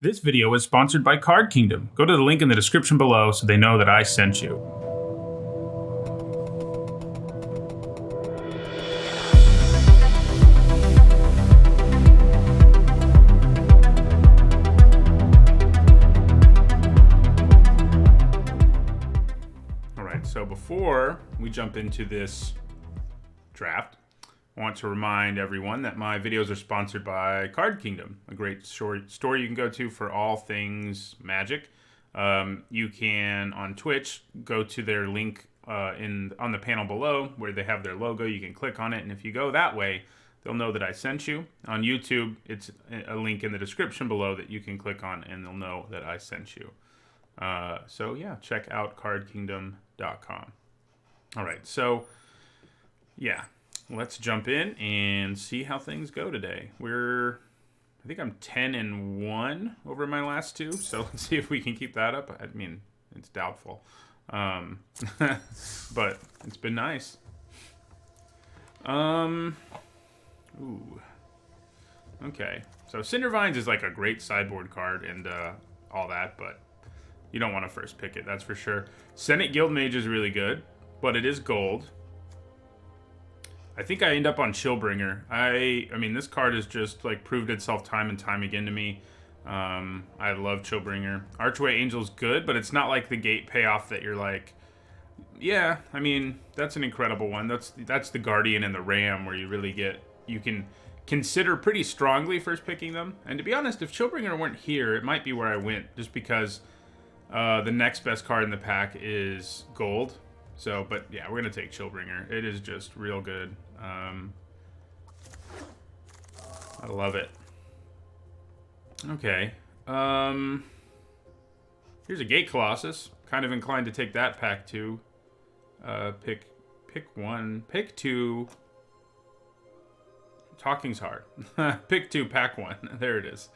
This video is sponsored by Card Kingdom. Go to the link in the description below so they know that I sent you. Alright, so before we jump into this draft, I want to remind everyone that my videos are sponsored by Card Kingdom, a great store you can go to for all things Magic. You can, on Twitch, go to their link on the panel below where they have their logo. You can click on it, and if you go that way, they'll know that I sent you. On YouTube, it's a link in the description below that you can click on, and they'll know that I sent you. So yeah, check out cardkingdom.com. All right, so yeah. Let's jump in and see how things go today. I think I'm 10-1 over my last two, so let's see if we can keep that up. I mean, it's doubtful, but it's been nice. Ooh. Okay, so Cindervines is like a great sideboard card and all that, but you don't want to first pick it, that's for sure. Senate Guildmage is really good, but it is gold. I think I end up on Chillbringer. I mean, this card has just like proved itself time and time again to me. I love Chillbringer. Archway Angel's good, but it's not like the gate payoff that you're like, yeah, I mean, that's an incredible one. That's the Guardian and the Ram where you can consider pretty strongly first picking them. And to be honest, if Chillbringer weren't here, it might be where I went, just because the next best card in the pack is gold. So, but yeah, we're going to take Chillbringer. It is just real good. I love it. Okay. Here's a Gate Colossus. Kind of inclined to take that pack too. Pick one. Pick two. Talking's hard. Pick two, pack one. There it is.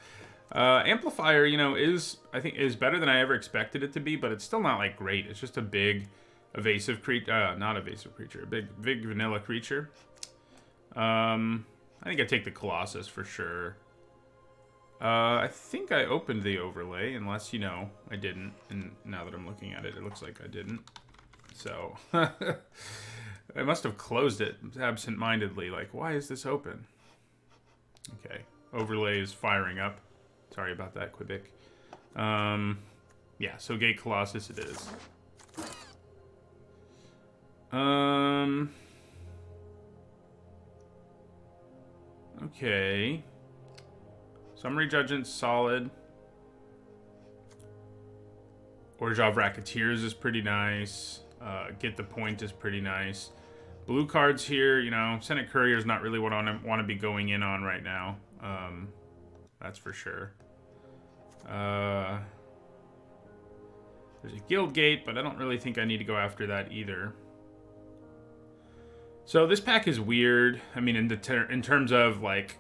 Amplifier, I think is better than I ever expected it to be, but it's still not like great. It's just a big evasive creature, not evasive creature, a big vanilla creature. I think I take the Colossus for sure. I think I opened the overlay, unless, I didn't. And now that I'm looking at it, it looks like I didn't. So, I must have closed it absent-mindedly. Like, why is this open? Okay, overlay is firing up. Sorry about that, Quebec. Yeah, so Gate Colossus it is. Okay. Summary Judgment's solid. Orja of Racketeers is pretty nice. Get the Point is pretty nice. Blue cards here, Senate Courier is not really what I want to be going in on right now. That's for sure. There's a Guild Gate, but I don't really think I need to go after that either. So this pack is weird. I mean, in terms of, like,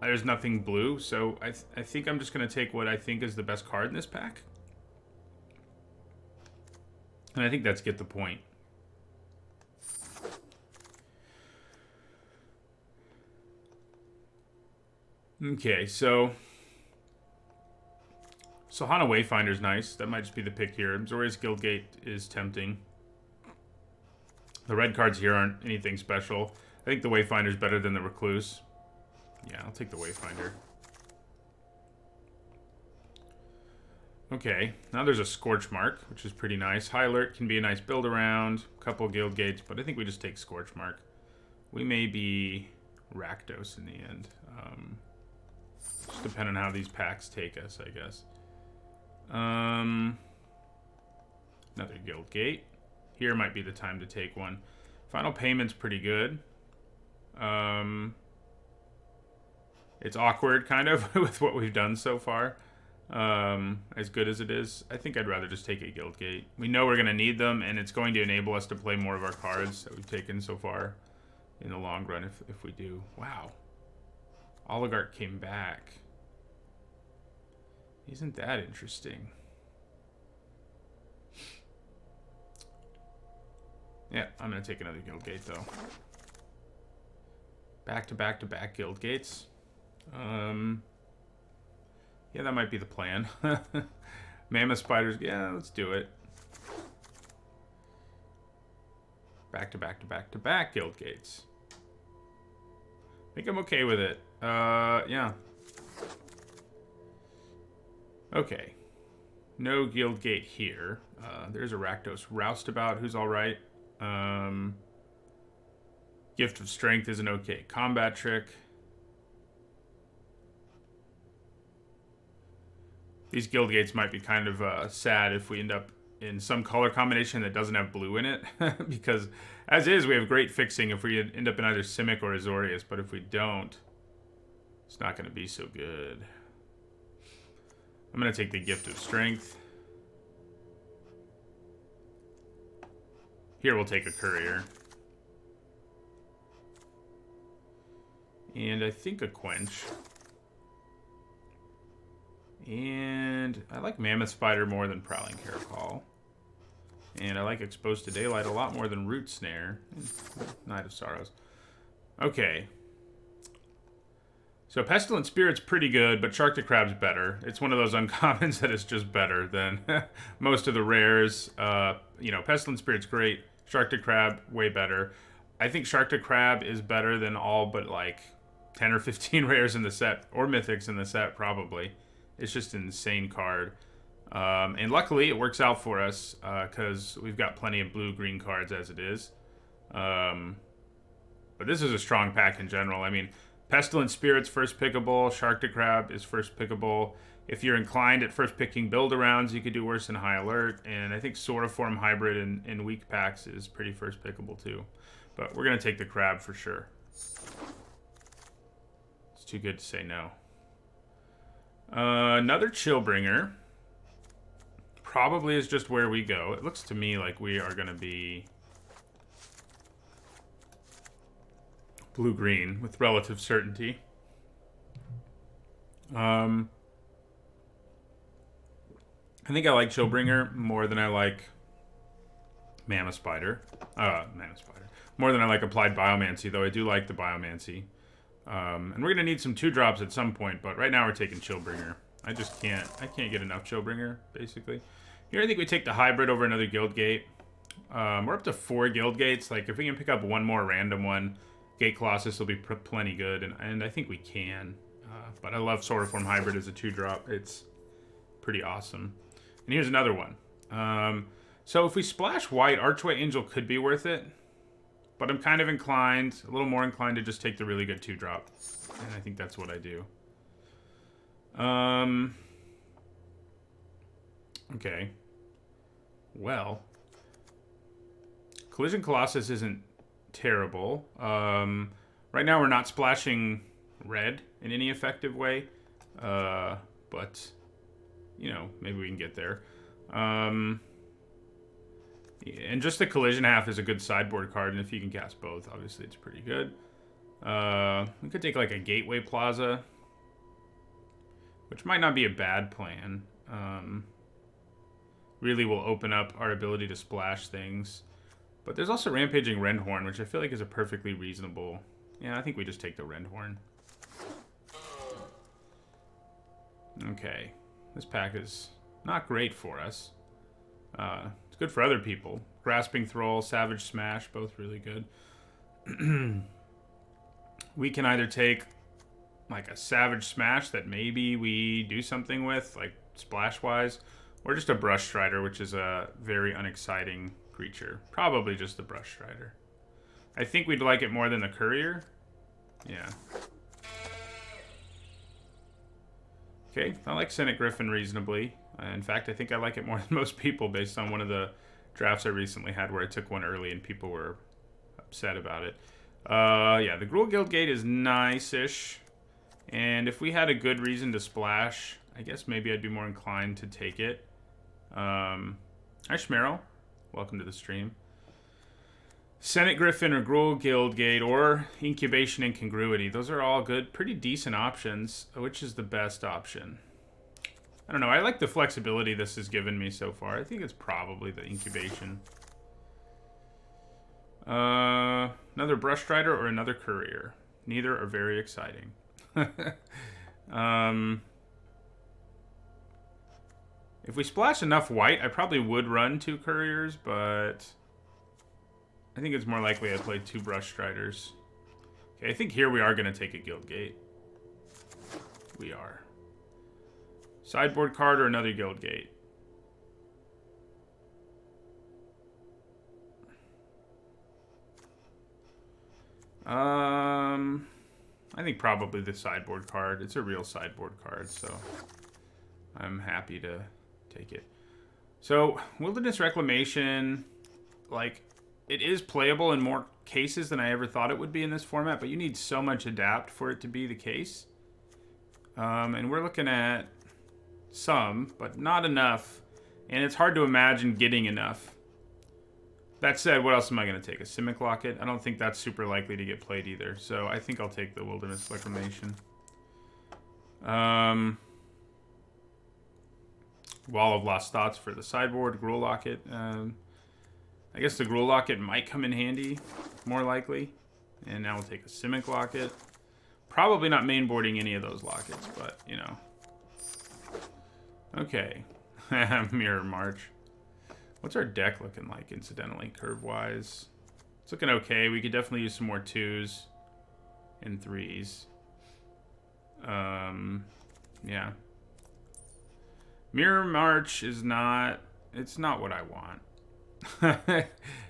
there's nothing blue. So I think I'm just going to take what I think is the best card in this pack. And I think that's Get the Point. Okay, so Hana Wayfinder's nice. That might just be the pick here. Zorius Guildgate is tempting. The red cards here aren't anything special. I think the Wayfinder's better than the Recluse. Yeah, I'll take the Wayfinder. Okay, now there's a Scorch Mark, which is pretty nice. High Alert can be a nice build around. A couple Guild Gates, but I think we just take Scorch Mark. We may be Rakdos in the end. Just depending on how these packs take us, I guess. Another Guild Gate. Here might be the time to take one. Final Payment's pretty good. It's awkward, kind of, with what we've done so far. As good as it is, I think I'd rather just take a Guild Gate. We know we're going to need them, and it's going to enable us to play more of our cards that we've taken so far in the long run, if we do. Wow. Oligarch came back. Isn't that interesting? Yeah, I'm going to take another Guild Gate, though. Back to back to back Guild Gates. Yeah, that might be the plan. Mammoth spiders. Yeah, let's do it. Back to back to back to back guild gates. I think I'm okay with it. Yeah. Okay. No guild gate here. There's a Rakdos Roustabout who's alright. Gift of Strength is an okay combat trick. These guild gates might be kind of sad if we end up in some color combination that doesn't have blue in it. Because, as is, we have great fixing if we end up in either Simic or Azorius. But if we don't, it's not going to be so good. I'm going to take the Gift of Strength. Here we'll take a Courier. And I think a Quench. And I like Mammoth Spider more than Prowling Caracol. And I like Exposed to Daylight a lot more than Root Snare. Night of Sorrows. Okay. So Pestilent Spirit's pretty good, but Shark to Crab's better. It's one of those uncommons that is just better than most of the rares. You know, Pestilent Spirit's great. Shark to Crab, way better. I think Shark to Crab is better than all but like 10 or 15 rares in the set, or mythics in the set, probably. It's just an insane card. And luckily, it works out for us, because we've got plenty of blue-green cards as it is. But this is a strong pack in general. I mean, Pestilent Spirit's first pickable, Shark to Crab is first pickable. If you're inclined at first picking build-arounds, you could do worse than High Alert. And I think Sword-of-Form Hybrid in weak packs is pretty first pickable, too. But we're going to take the Crab for sure. It's too good to say no. Another Chillbringer. Probably is just where we go. It looks to me like we are going to be blue-green with relative certainty. I think I like Chillbringer more than I like Mammoth Spider. More than I like Applied Biomancy, though I do like the Biomancy. And we're going to need some 2-drops at some point, but right now we're taking Chillbringer. I can't get enough Chillbringer, basically. Here I think we take the Hybrid over another Guild Gate. We're up to 4 Guild Gates. Like, if we can pick up one more random one, Gate Colossus will be plenty good, and I think we can. But I love Sword of Form Hybrid as a 2-drop. It's pretty awesome. And here's another one. So if we splash white, Archway Angel could be worth it. But I'm kind of inclined, a little more inclined to just take the really good 2-drop. And I think that's what I do. Okay. Well. Collision Colossus isn't terrible. Right now we're not splashing red in any effective way. But, you know, maybe we can get there. And just the collision half is a good sideboard card, and if you can cast both, obviously it's pretty good. We could take like a Gateway Plaza, which might not be a bad plan. Really will open up our ability to splash things. But there's also Rampaging Rendhorn, which I feel like is a perfectly reasonable... Yeah, I think we just take the Rendhorn. Okay. This pack is not great for us. It's good for other people. Grasping Thrall, Savage Smash, both really good. We can either take like a Savage Smash that maybe we do something with, like splash-wise, or just a Brush Strider, which is a very unexciting creature. Probably just the Brush Strider. I think we'd like it more than the Courier. Yeah. Okay, I like Senate Griffin reasonably. In fact, I think I like it more than most people based on one of the drafts I recently had where I took one early and people were upset about it. Yeah, the Gruul Guild Gate is nice-ish. And if we had a good reason to splash, I guess maybe I'd be more inclined to take it. Hi, Schmeryl. Welcome to the stream. Senate Griffin or Gruul Guild Gate or Incubation Incongruity. Those are all good, pretty decent options. Which is the best option? I don't know. I like the flexibility this has given me so far. I think it's probably the Incubation. Another Brush Strider or another Courier. Neither are very exciting. If we splash enough white, I probably would run 2 couriers, but I think it's more likely I play 2 brush striders. Okay, I think here we are going to take a guild gate. We are. Sideboard card or another guild gate? I think probably the sideboard card. It's a real sideboard card, so I'm happy to take it. So, Wilderness Reclamation, like, it is playable in more cases than I ever thought it would be in this format, but you need so much adapt for it to be the case. And we're looking at some, but not enough. And it's hard to imagine getting enough. That said, what else am I going to take? A Simic Locket? I don't think that's super likely to get played either. So I think I'll take the Wilderness Reclamation. Wall of Lost Thoughts for the sideboard. Gruul Locket. I guess the Gruul Locket might come in handy, more likely. And now we'll take a Simic Locket. Probably not mainboarding any of those lockets, but, you know. Okay. Mirror March. What's our deck looking like, incidentally, curve-wise? It's looking okay. We could definitely use some more 2s and 3s. Yeah. Mirror March is not... It's not what I want.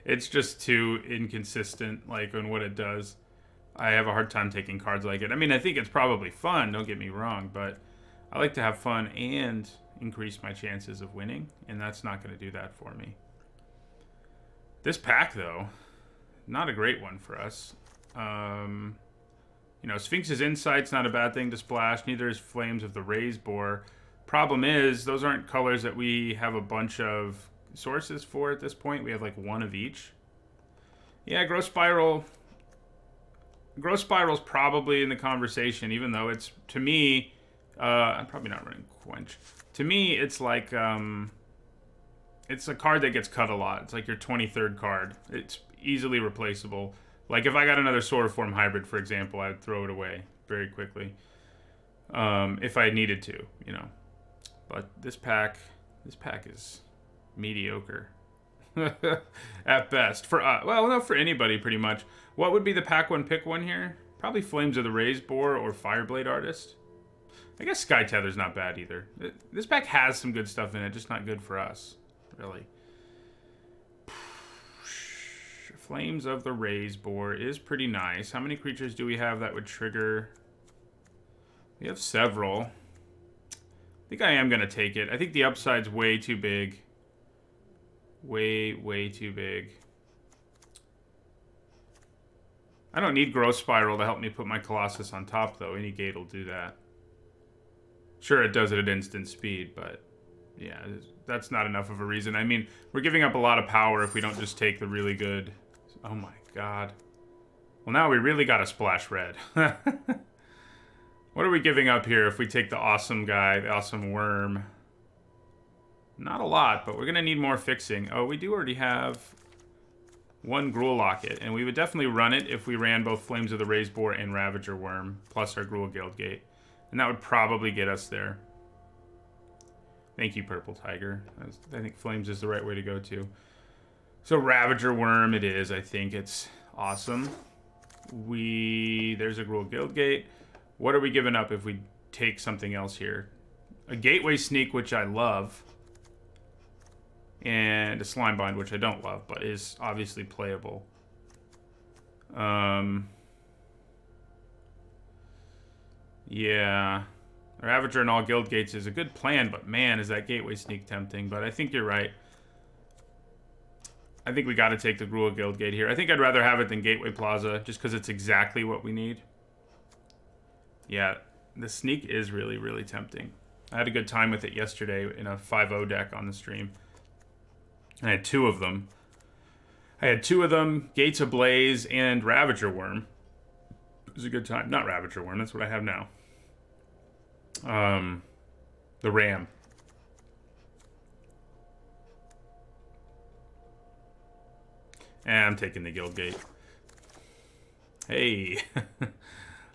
It's just too inconsistent, like, on what it does. I have a hard time taking cards like it. I mean, I think it's probably fun, don't get me wrong, but I like to have fun and increase my chances of winning, and that's not going to do that for me. This pack, though, not a great one for us. You know, Sphinx's Insight's not a bad thing to splash, neither is Flames of the Raised Boar. Problem is, those aren't colors that we have a bunch of sources for at this point. We have like 1 of each. Yeah, Growth Spiral. Growth Spiral's probably in the conversation, even though it's, to me, I'm probably not running Quench. To me, it's like, it's a card that gets cut a lot. It's like your 23rd card. It's easily replaceable. Like, if I got another Sword of Form hybrid, for example, I'd throw it away very quickly. If I needed to, you know. But this pack is mediocre. At best. For, well, no, for anybody, pretty much. What would be the pack one pick one here? Probably Flames of the Raised Boar or Fireblade Artist. I guess Sky Tether's not bad either. This pack has some good stuff in it, just not good for us, really. Flames of the Raised Boar is pretty nice. How many creatures do we have that would trigger? We have several. I think I am going to take it. I think the upside's way too big. Way too big. I don't need Growth Spiral to help me put my Colossus on top, though. Any gate will do that. Sure, it does it at instant speed, but yeah, that's not enough of a reason. I mean, we're giving up a lot of power if we don't just take the really good... Oh my god. Well, now we really got to splash red. What are we giving up here if we take the awesome guy, the awesome worm? Not a lot, but we're going to need more fixing. Oh, we do already have 1 Gruul Locket, and we would definitely run it if we ran both Flames of the Raised Boar and Ravager Worm, plus our Gruul Guild Gate. And that would probably get us there. Thank you, Purple Tiger. I think Flames is the right way to go, too. So Ravager Worm it is. I think it's awesome. There's a Gruul Guild Gate. What are we giving up if we take something else here? A Gateway Sneak, which I love. And a Slimebind, which I don't love, but is obviously playable. Yeah. Ravager and all guild gates is a good plan, but man, is that Gateway Sneak tempting. But I think you're right. I think we got to take the Gruul Guild Gate here. I think I'd rather have it than Gateway Plaza, just because it's exactly what we need. Yeah, the Sneak is really, really tempting. I had a good time with it yesterday in a 5-0 deck on the stream. I had 2 of them. Gates Ablaze and Ravager Worm. It was a good time. Not Ravager Worm, that's what I have now. The Ram. And I'm taking the Guild Gate. Hey.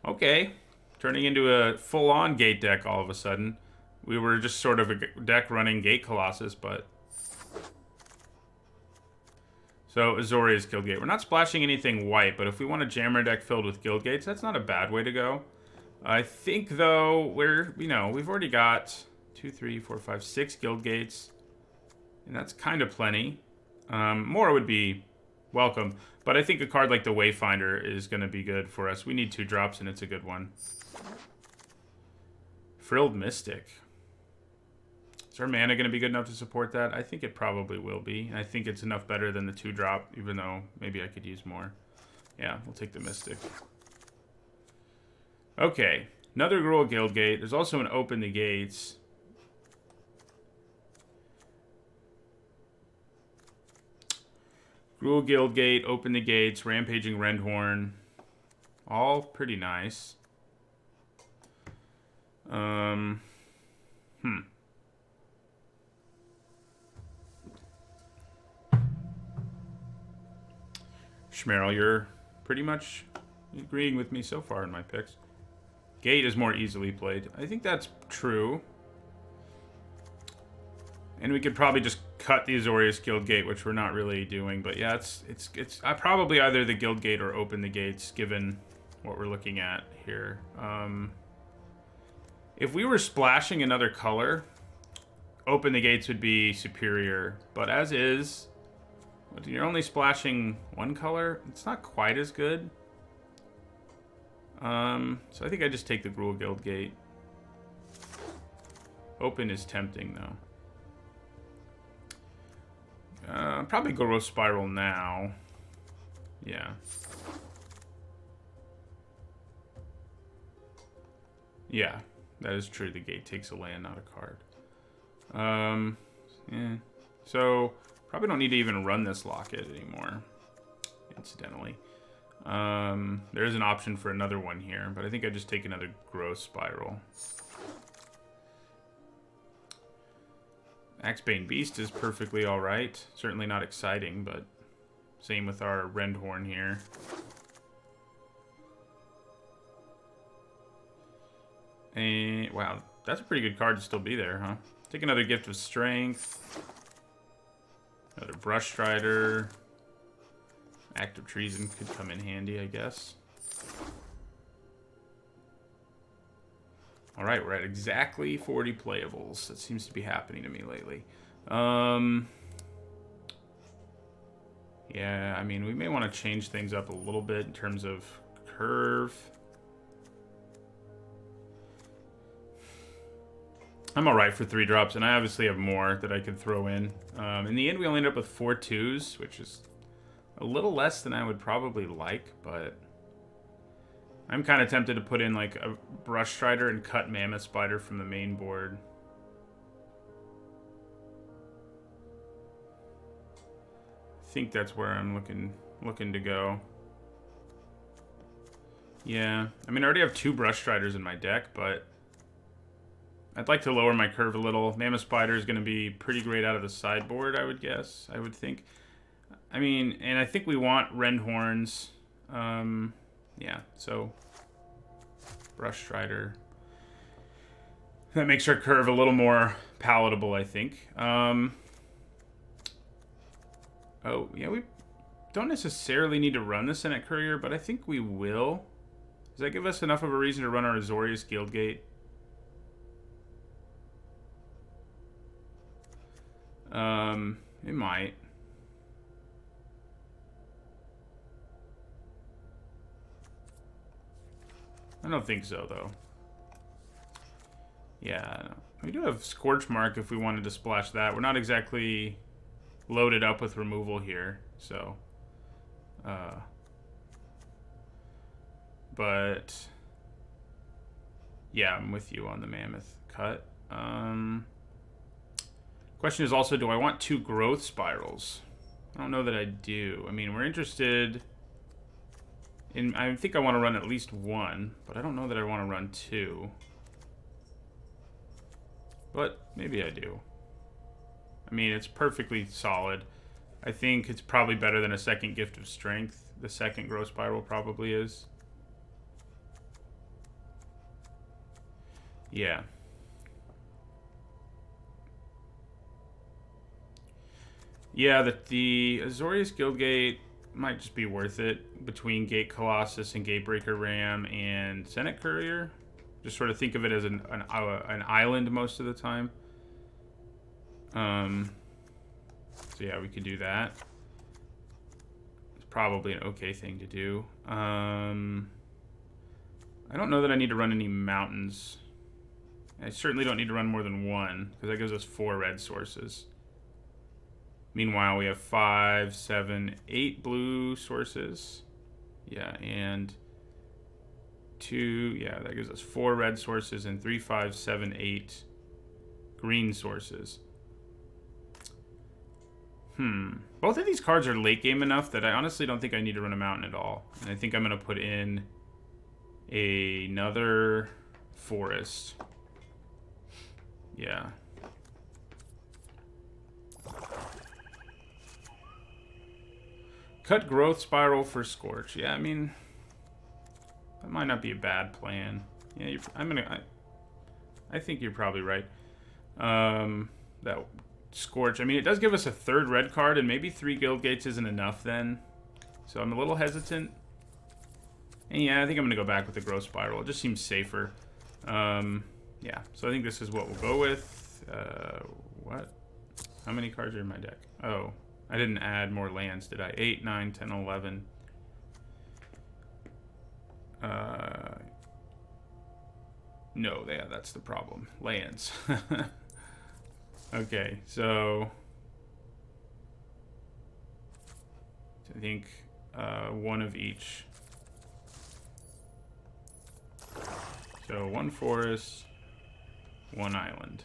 Okay. Turning into a full-on gate deck all of a sudden. We were just sort of a deck running Gate Colossus, but... So, Azorius Guildgate. We're not splashing anything white, but if we want a Jammer deck filled with Guildgates, that's not a bad way to go. I think, though, we've already got 2, 3, 4, 5, 6 Guildgates. And that's kind of plenty. More would be welcome. But I think a card like the Wayfinder is going to be good for us. We need 2 drops, and it's a good one. Frilled Mystic. Is our mana going to be good enough to support that? I think it probably will be. And I think it's enough better than the 2 drop, even though maybe I could use more. Yeah, we'll take the Mystic. Okay, another Gruul Guildgate. There's also an Open the Gates. Gruul Guildgate, Open the Gates, Rampaging Rendhorn. All pretty nice. Schmerl, you're pretty much agreeing with me so far in my picks. Gate is more easily played. I think that's true. And we could probably just cut the Azorius Guildgate, which we're not really doing. But yeah, it's probably either the Guildgate or Open the Gates, given what we're looking at here. If we were splashing another color, Open the Gates would be superior. But as is, when you're only splashing one color, it's not quite as good. So I think I just take the Gruul Guildgate. Open is tempting, though. Probably go Growth Spiral now. Yeah. Yeah, that is true. The gate takes a land, not a card. Yeah. So, probably don't need to even run this Locket anymore, incidentally. There is an option for another one here, but I think I just take another Growth Spiral. Axebane Beast is perfectly alright. Certainly not exciting, but same with our Rendhorn here. And, wow, that's a pretty good card to still be there, huh? Take another Gift of Strength. Another Brush Strider. Act of Treason could come in handy, I guess. Alright, we're at exactly 40 playables. That seems to be happening to me lately. Yeah, I mean, we may want to change things up a little bit in terms of curve. I'm alright for 3 drops, and I obviously have more that I could throw in. In the end, we only ended up with 4 2s, which is a little less than I would probably like, but I'm kind of tempted to put in like a Brush Strider and cut Mammoth Spider from the main board. I think that's where I'm looking to go. Yeah, I mean, I already have 2 Brush Striders in my deck, but I'd like to lower my curve a little. Mammoth Spider is going to be pretty great out of the sideboard, I would guess. I would think. I mean, and I think we want Rendhorns. Yeah, so Brush Strider. That makes our curve a little more palatable, I think. Oh, yeah, we don't necessarily need to run the Senate Courier, but I think we will. Does that give us enough of a reason to run our Azorius Guildgate? It might. I don't think so, though. Yeah, we do have Scorch Mark if we wanted to splash that. We're not exactly loaded up with removal here, so. But yeah, I'm with you on the Mammoth cut. Question is also, do I want 2 Growth Spirals? I don't know that I do. I mean, we're interested in... I think I want to run at least 1, but I don't know that I want to run 2. But maybe I do. I mean, it's perfectly solid. I think it's probably better than a second Gift of Strength. The second Growth Spiral probably is. Yeah. Yeah, the Azorius Guildgate might just be worth it between Gate Colossus and Gatebreaker Ram and Senate Courier. Just sort of think of it as an island most of the time. So yeah, we could do that. It's probably an okay thing to do. I don't know that I need to run any mountains. I certainly don't need to run more than one, because that gives us 4 red sources. Meanwhile, we have 5, 7, 8 blue sources. Yeah, and 2, yeah, that gives us 4 red sources and 3, 5, 7, 8 green sources. Both of these cards are late game enough that I honestly don't think I need to run a mountain at all. And I think I'm going to put in another forest. Yeah. Cut Growth Spiral for Scorch. Yeah, I mean, that might not be a bad plan. Yeah, I think you're probably right. That Scorch. I mean, it does give us a 3rd red card, and maybe 3 Guild Gates isn't enough then. So I'm a little hesitant. And yeah, I think I'm going to go back with the Growth Spiral. It just seems safer. Yeah, so I think this is what we'll go with. What? How many cards are in my deck? Oh, I didn't add more lands, did I? 8, 9, 10, 11. No, yeah, that's the problem. Lands. Okay, so I think 1 of each. So 1 forest, 1 island.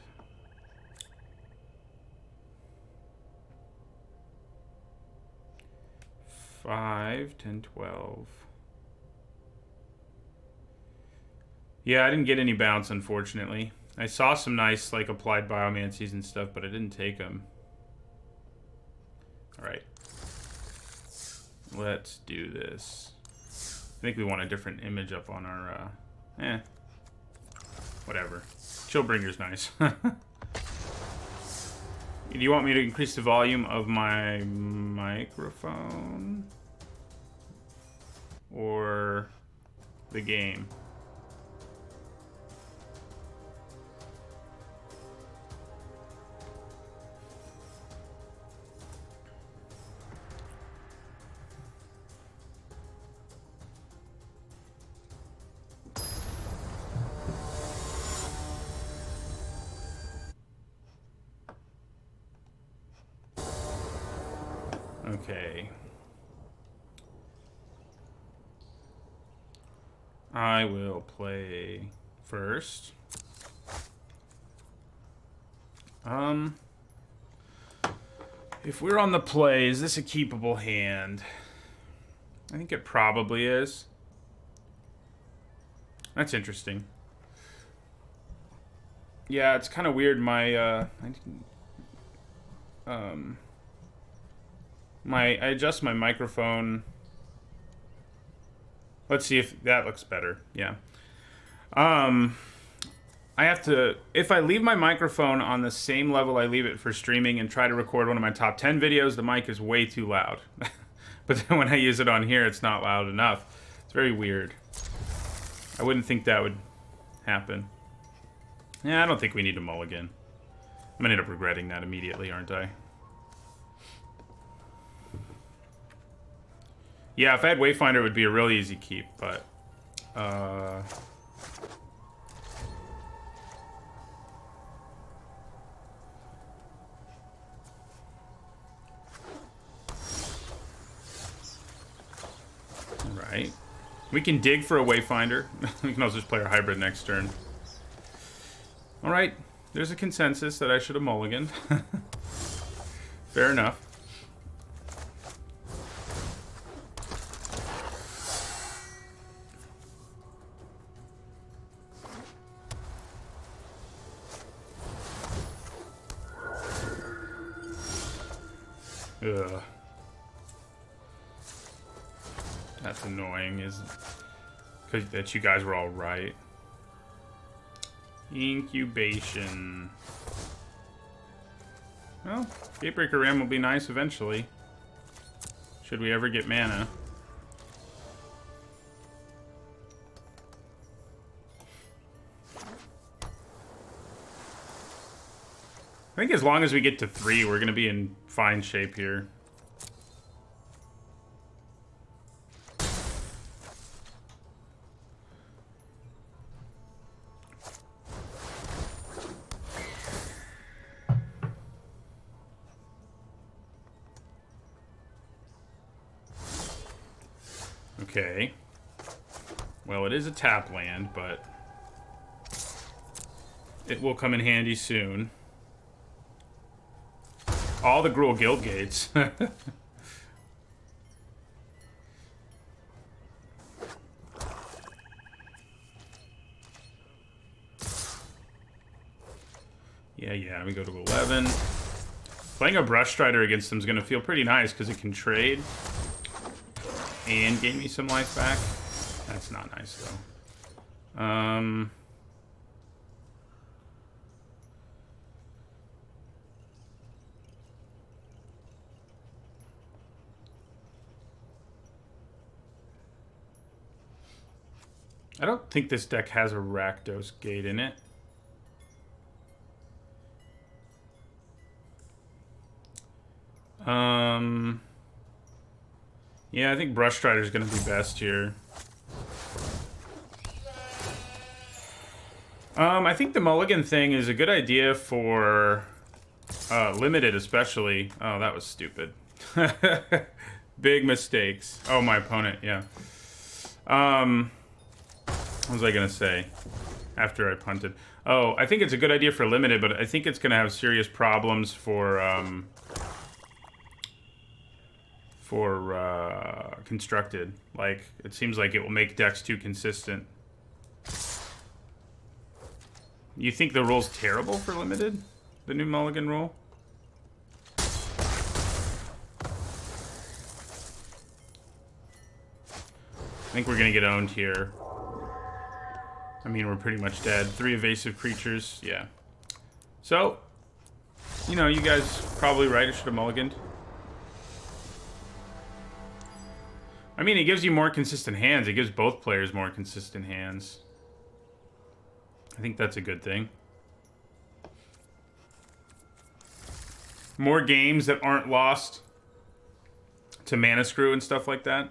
Five, 10, 12. Yeah, I didn't get any bounce, unfortunately. I saw some nice, like, applied biomancies and stuff, but I didn't take them. Alright. Let's do this. I think we want a different image up on our, whatever. Chillbringer's nice. Do you want me to increase the volume of my microphone? Or the game? Okay. I will play first. If we're on the play, is this a keepable hand? I think it probably is. That's interesting. Yeah, it's kind of weird. I adjust my microphone. Let's see if that looks better. Yeah. I have to, if I leave my microphone on the same level I leave it for streaming and try to record one of my top 10 videos, the mic is way too loud. But then when I use it on here, it's not loud enough. It's very weird. I wouldn't think that would happen. Yeah, I don't think we need a mulligan. I'm gonna end up regretting that immediately, aren't I? Yeah, if I had Wayfinder, it would be a really easy keep, but... Alright. We can dig for a Wayfinder. We can also just play our hybrid next turn. Alright. There's a consensus that I should have mulliganed. Fair enough. Ugh. That's annoying, isn't it? Because that you guys were all right. Incubation. Well, Gatebreaker Ram will be nice eventually. Should we ever get mana. I think as long as we get to 3, we're going to be in fine shape here. Okay. Well, it is a tap land, but it will come in handy soon. All the Gruul Guild Gates. Yeah, we go to 11. Playing a Brush Strider against them is going to feel pretty nice because it can trade and gain me some life back. That's not nice, though. I don't think this deck has a Rakdos Gate in it. Yeah, I think Brush Strider is going to be best here. I think the mulligan thing is a good idea for limited, especially. Oh, that was stupid. Big mistakes. Oh, my opponent, yeah. What was I going to say after I punted? Oh, I think it's a good idea for limited, but I think it's going to have serious problems for constructed. Like, it seems like it will make decks too consistent. You think the rule's terrible for limited? The new mulligan rule? I think we're gonna get owned here. I mean, we're pretty much dead. 3 evasive creatures, yeah. So, you know, you guys probably right, I should have mulliganed. I mean, it gives you more consistent hands. It gives both players more consistent hands. I think that's a good thing. More games that aren't lost to Mana Screw and stuff like that.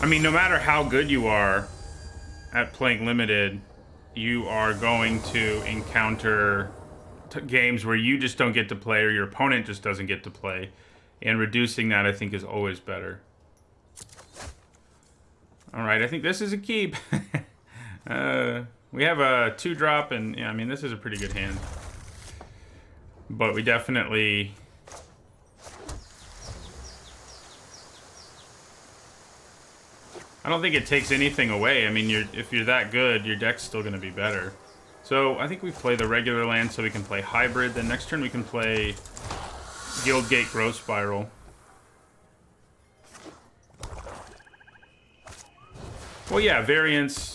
I mean, no matter how good you are at playing limited, you are going to encounter games where you just don't get to play or your opponent just doesn't get to play. And reducing that, I think, is always better. Alright, I think this is a keep. We have a 2-drop, and yeah, I mean, this is a pretty good hand. But we definitely... I don't think it takes anything away. I mean, if you're that good, your deck's still going to be better. So I think we play the regular land so we can play hybrid. Then next turn we can play Guildgate Growth Spiral. Well, yeah, variance,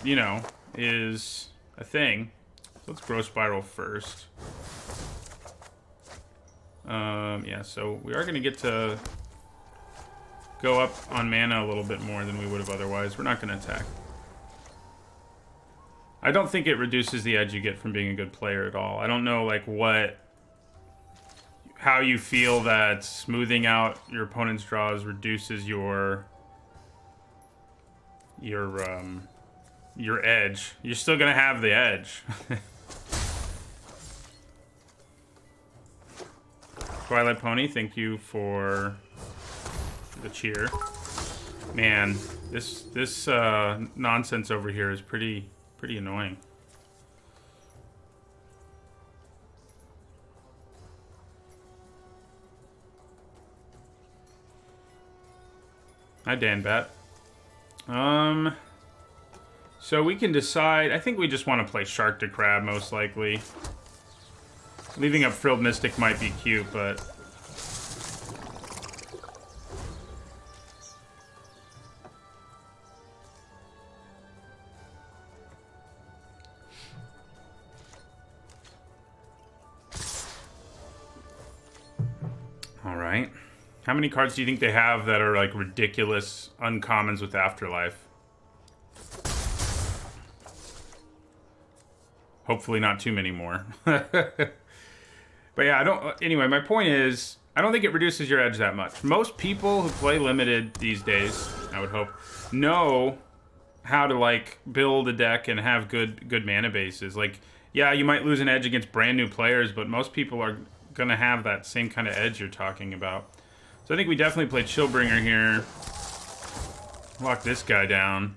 you know, is a thing. So let's Growth Spiral first. Yeah, so we are going to get to go up on mana a little bit more than we would have otherwise. We're not going to attack. I don't think it reduces the edge you get from being a good player at all. I don't know, like, how you feel that smoothing out your opponent's draws reduces your edge. You're still gonna have the edge. Twilight Pony, thank you for the cheer. Man, this nonsense over here is pretty annoying. Hi, Danbat. So we can decide. I think we just want to play Shark to Crab, most likely. Leaving up Frilled Mystic might be cute, but... right. How many cards do you think they have that are like ridiculous uncommons with Afterlife? Hopefully not too many more. But yeah, I don't... Anyway, my point is, I don't think it reduces your edge that much. Most people who play Limited these days, I would hope, know how to, like, build a deck and have good mana bases. Like, yeah, you might lose an edge against brand new players, but most people are going to have that same kind of edge you're talking about. So I think we definitely played Chillbringer here. Lock this guy down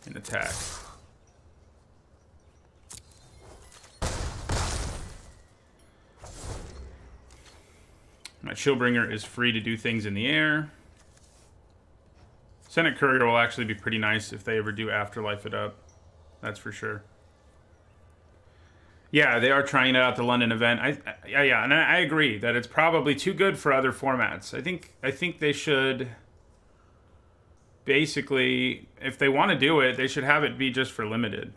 and attack. My Chillbringer is free to do things in the air. Senate Courier will actually be pretty nice if they ever do Afterlife it up. That's for sure. Yeah, they are trying it out at the London event. Yeah, and I agree that it's probably too good for other formats. I think they should basically, if they want to do it, they should have it be just for Limited.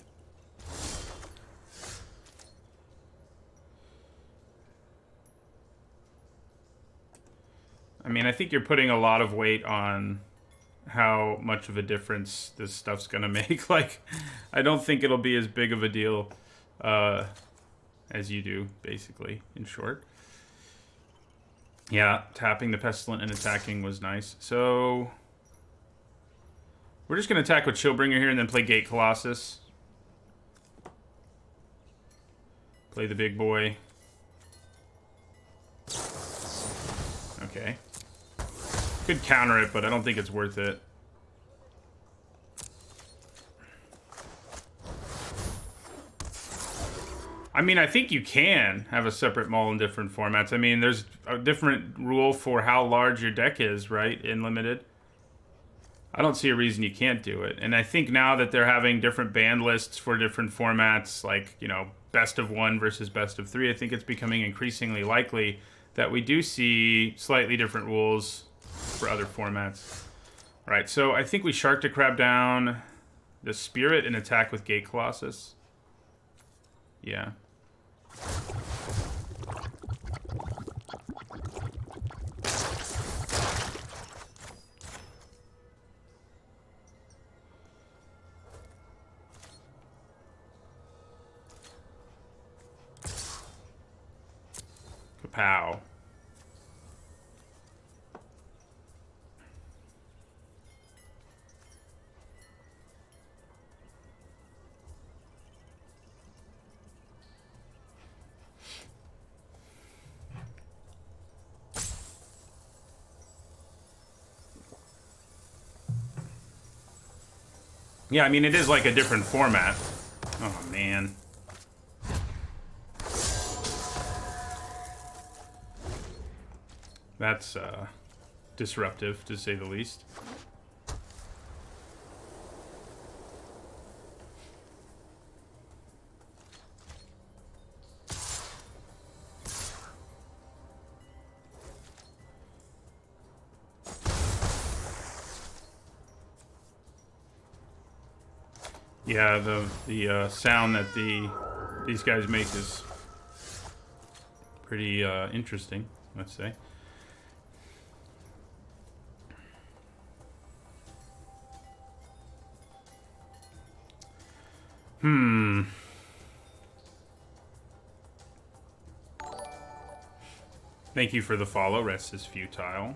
I mean, I think you're putting a lot of weight on how much of a difference this stuff's gonna make. Like, I don't think it'll be as big of a deal as you do, basically, in short. Yeah, tapping the Pestilent and attacking was nice. So, we're just gonna attack with Chillbringer here and then play Gate Colossus. Play the big boy. Okay. Could counter it, but I don't think it's worth it. I mean, I think you can have a separate mull in different formats. I mean, there's a different rule for how large your deck is, right, in Limited. I don't see a reason you can't do it. And I think now that they're having different band lists for different formats, like, you know, best of 1 versus best of 3, I think it's becoming increasingly likely that we do see slightly different rules for other formats. All right, so I think we Shark to Crab down the Spirit and attack with Gate Colossus. Yeah. Kapow. Yeah, I mean, it is like a different format. Oh, man. That's disruptive, to say the least. Yeah, the sound that these guys make is pretty interesting, let's say. Thank you for the follow. Rest is futile.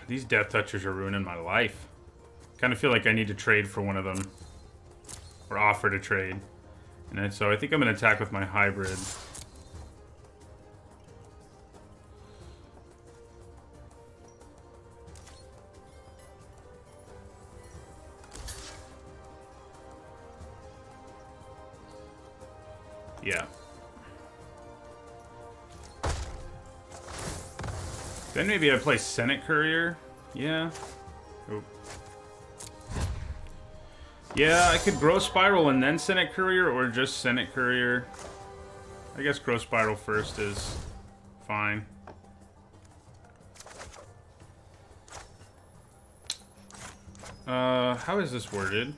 These Death Touchers are ruining my life. Kind of feel like I need to trade for one of them. Or offer to trade. And so I think I'm going to attack with my hybrid. Yeah. Then maybe I play Senate Courier. Yeah. Oh. Yeah, I could Growth Spiral and then Senate Courier, or just Senate Courier. I guess Growth Spiral first is fine. How is this worded?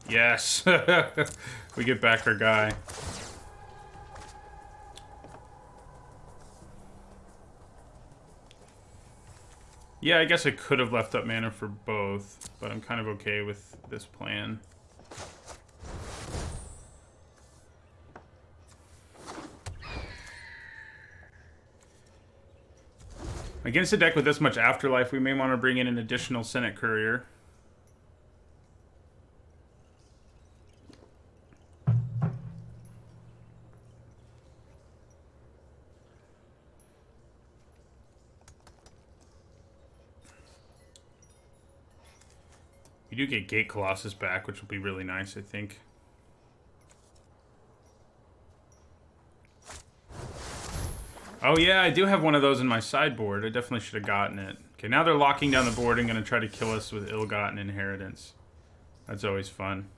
Yes! We get back our guy. Yeah, I guess I could have left up mana for both, but I'm kind of okay with this plan. Against a deck with this much Afterlife, we may want to bring in an additional Senate Courier. We do get Gate Colossus back, which will be really nice, I think. Oh yeah, I do have one of those in my sideboard. I definitely should have gotten it. Okay, now they're locking down the board and going to try to kill us with Ill-Gotten Inheritance. That's always fun.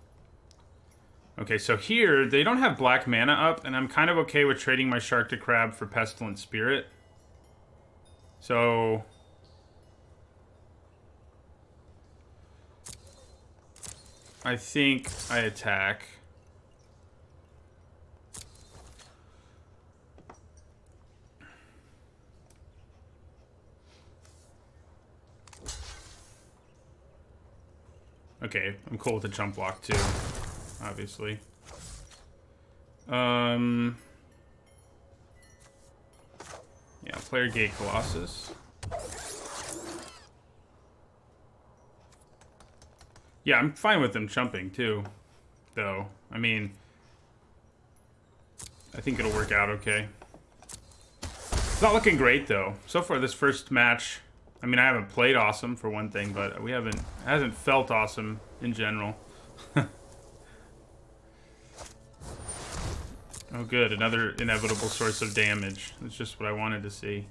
Okay, so here, they don't have black mana up, and I'm kind of okay with trading my Shark to Crab for Pestilent Spirit. So... I think I attack. Okay, I'm cool with the jump block too, obviously. Yeah, player Gate Colossus. Yeah, I'm fine with them jumping too, though. I mean, I think it'll work out okay. It's not looking great though. So far, this first match, I mean, I haven't played awesome for one thing, but it hasn't felt awesome in general. Oh, good, another inevitable source of damage. That's just what I wanted to see.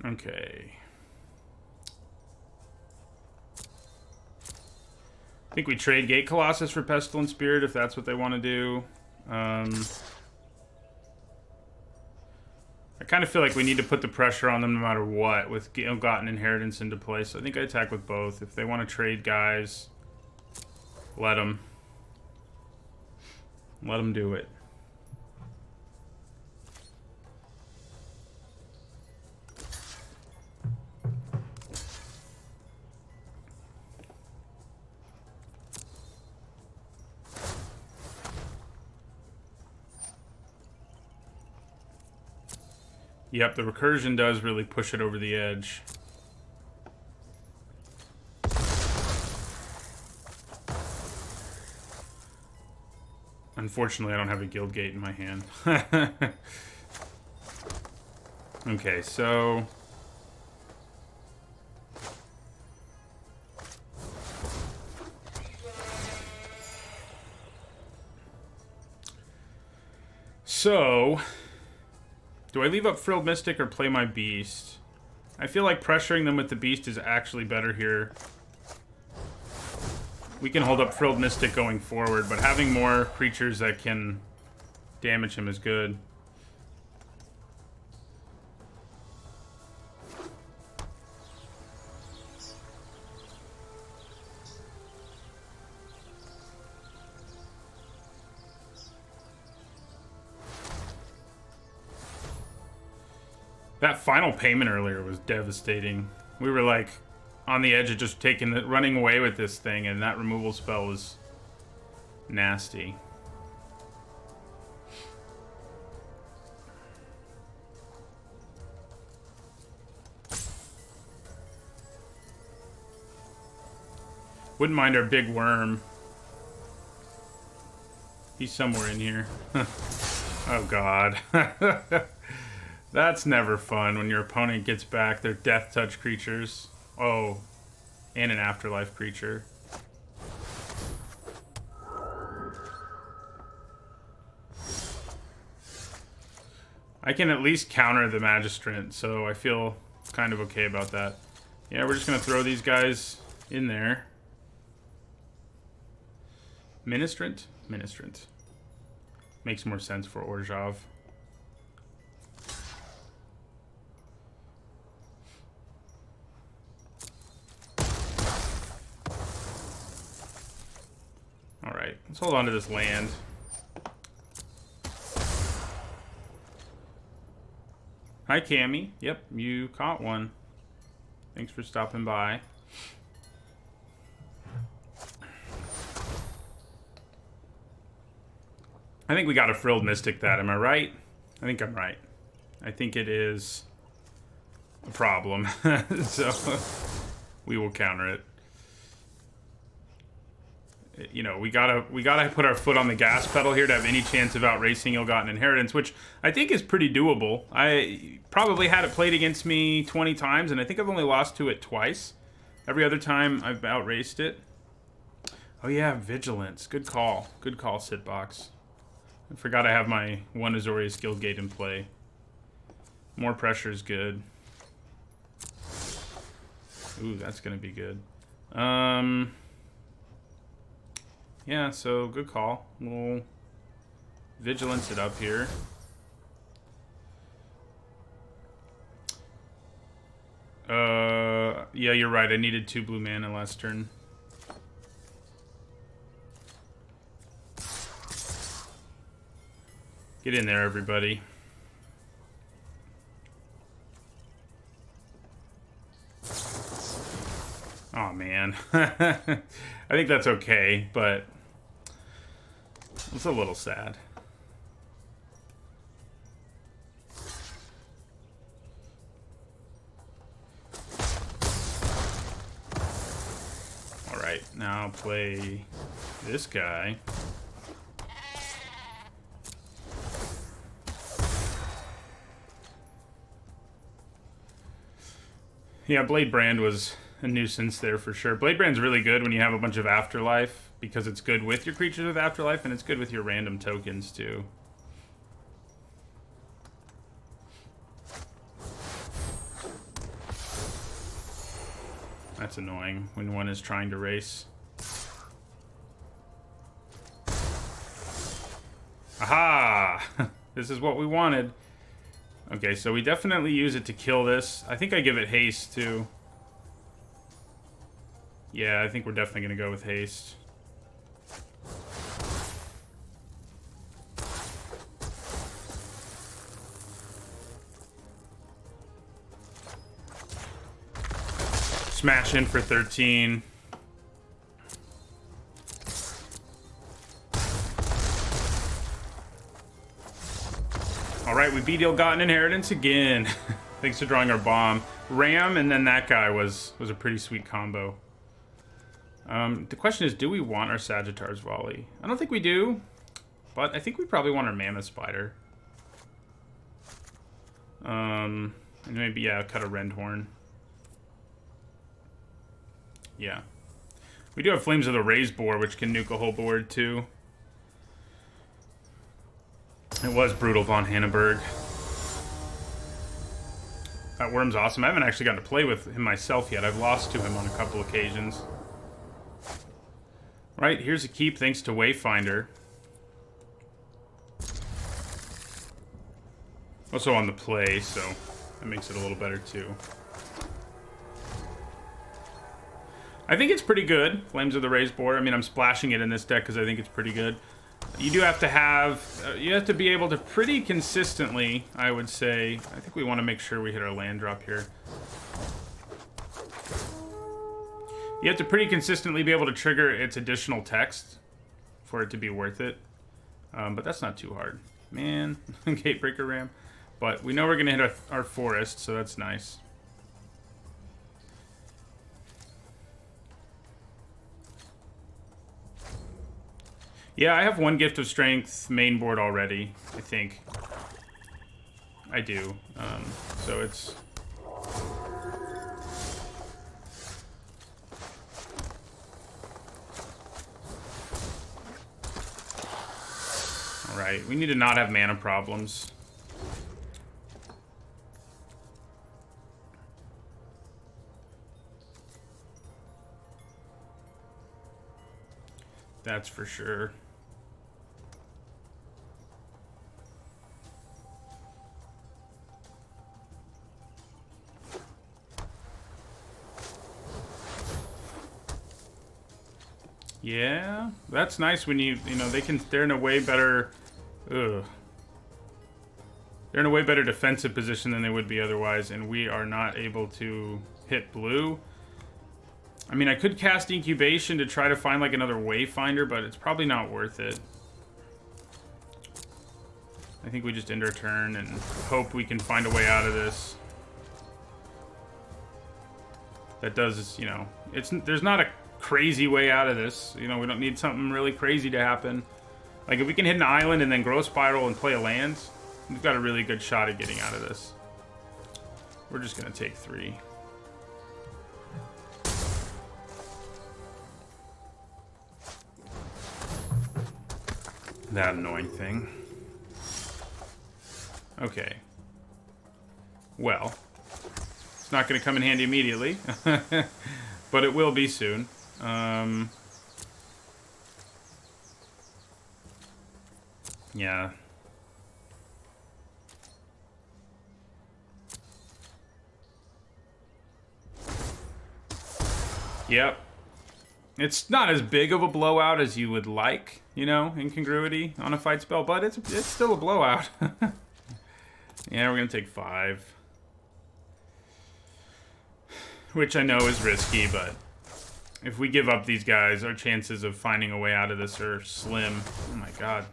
Okay. I think we trade Gate Colossus for Pestilent Spirit if that's what they want to do. I kind of feel like we need to put the pressure on them no matter what with Ill-Gotten Inheritance into play. So I think I attack with both. If they want to trade guys, let them. Let them do it. Yep, the recursion does really push it over the edge. Unfortunately, I don't have a guild gate in my hand. Okay, so... do I leave up Frilled Mystic or play my Beast? I feel like pressuring them with the Beast is actually better here. We can hold up Frilled Mystic going forward, but having more creatures that can damage him is good. That final payment earlier was devastating. We were like on the edge of just running away with this thing, and that removal spell was nasty. Wouldn't mind our big worm. He's somewhere in here. Oh god. That's never fun when your opponent gets back their Death Touch creatures. Oh, and an Afterlife creature. I can at least counter the Magistrant, so I feel kind of okay about that. Yeah, we're just going to throw these guys in there. Ministrant? Ministrant. Makes more sense for Orzhov. Alright, let's hold on to this land. Hi, Cammy. Yep, you caught one. Thanks for stopping by. I think we got a Frilled Mystic that. Am I right? I think I'm right. I think it is a problem. So we will counter it. You know, we gotta put our foot on the gas pedal here to have any chance of outracing Ill-Gotten Inheritance, which I think is pretty doable. I probably had it played against me 20 times, and I think I've only lost to it twice. Every other time I've outraced it. Oh yeah, Vigilance. Good call. Good call, Sitbox. I forgot I have my one Azorius Guildgate in play. More pressure is good. Ooh, that's gonna be good. Yeah, so good call. We'll Vigilance it up here. Yeah, you're right. I needed 2 blue mana last turn. Get in there, everybody. Oh, man. I think that's okay, but it's a little sad. All right, now play this guy. Yeah, Blade Brand was a nuisance there for sure. Blade Brand's really good when you have a bunch of Afterlife, because it's good with your creatures with Afterlife, and it's good with your random tokens too. That's annoying when one is trying to race. Aha! This is what we wanted. Okay, so we definitely use it to kill this. I think I give it haste too. Yeah, I think we're definitely going to go with haste. Smash in for 13. Alright, we beat Ill-Gotten Inheritance again. Thanks to drawing our bomb. Ram and then that guy was a pretty sweet combo. The question is, do we want our Sagittar's Volley? I don't think we do, but I think we probably want our Mammoth Spider. And maybe, yeah, cut a Rendhorn. Yeah. We do have Flames of the Raise Boar, which can nuke a whole board, too. It was brutal, Von Hanneberg. That Worm's awesome. I haven't actually gotten to play with him myself yet. I've lost to him on a couple occasions. Right, here's a keep thanks to Wayfinder. Also on the play, so that makes it a little better too. I think it's pretty good, Flames of the Raised Boar. I mean, I'm splashing it in this deck because I think it's pretty good. You do have to have, you have to be able to pretty consistently, I would say. I think we want to make sure we hit our land drop here. You have to pretty consistently be able to trigger its additional text for it to be worth it. But that's not too hard. Man, Gatebreaker Ram. But we know we're going to hit our forest, so that's nice. Yeah, I have one Gift of Strength main board already, I think. I do. So it's... Alright, we need to not have mana problems. That's for sure. Yeah, that's nice when you know, they're in a way better, they're in a way better defensive position than they would be otherwise, and we are not able to hit blue. I mean, I could cast Incubation to try to find like another Wayfinder, but it's probably not worth it. I think we just end our turn and hope we can find a way out of this. That does, you know, there's not a crazy way out of this. You know, we don't need something really crazy to happen. Like, if we can hit an island and then Growth Spiral and play a land, we've got a really good shot at getting out of this. We're just going to take 3. That annoying thing. Okay. Well, it's not going to come in handy immediately, but it will be soon. Yeah. Yep. It's not as big of a blowout as you would like, you know, incongruity on a fight spell, but it's still a blowout. Yeah, we're going to take 5. Which I know is risky, but if we give up these guys, our chances of finding a way out of this are slim. Oh my god.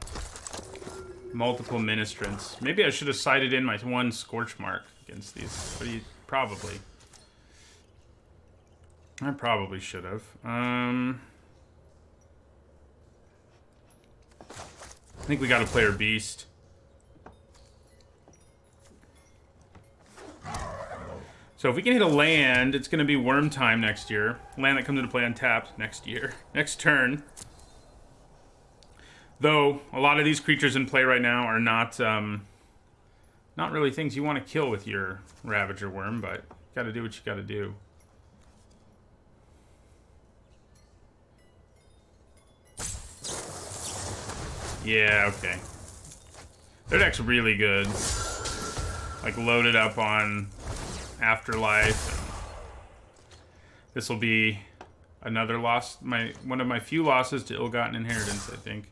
Multiple Ministrants. Maybe I should have sighted in my 1 Scorch Mark against these. But probably. I probably should have. I think we got to play our Beast. So if we can hit a land, it's going to be Worm Time next year. Land that comes into play untapped next year. Next turn. Though, a lot of these creatures in play right now are not really things you want to kill with your Ravager Worm, but you got to do what you got to do. Yeah, okay. Their deck's really good. Like, loaded up on Afterlife. This will be another loss. One of my few losses to Ill-Gotten Inheritance, I think.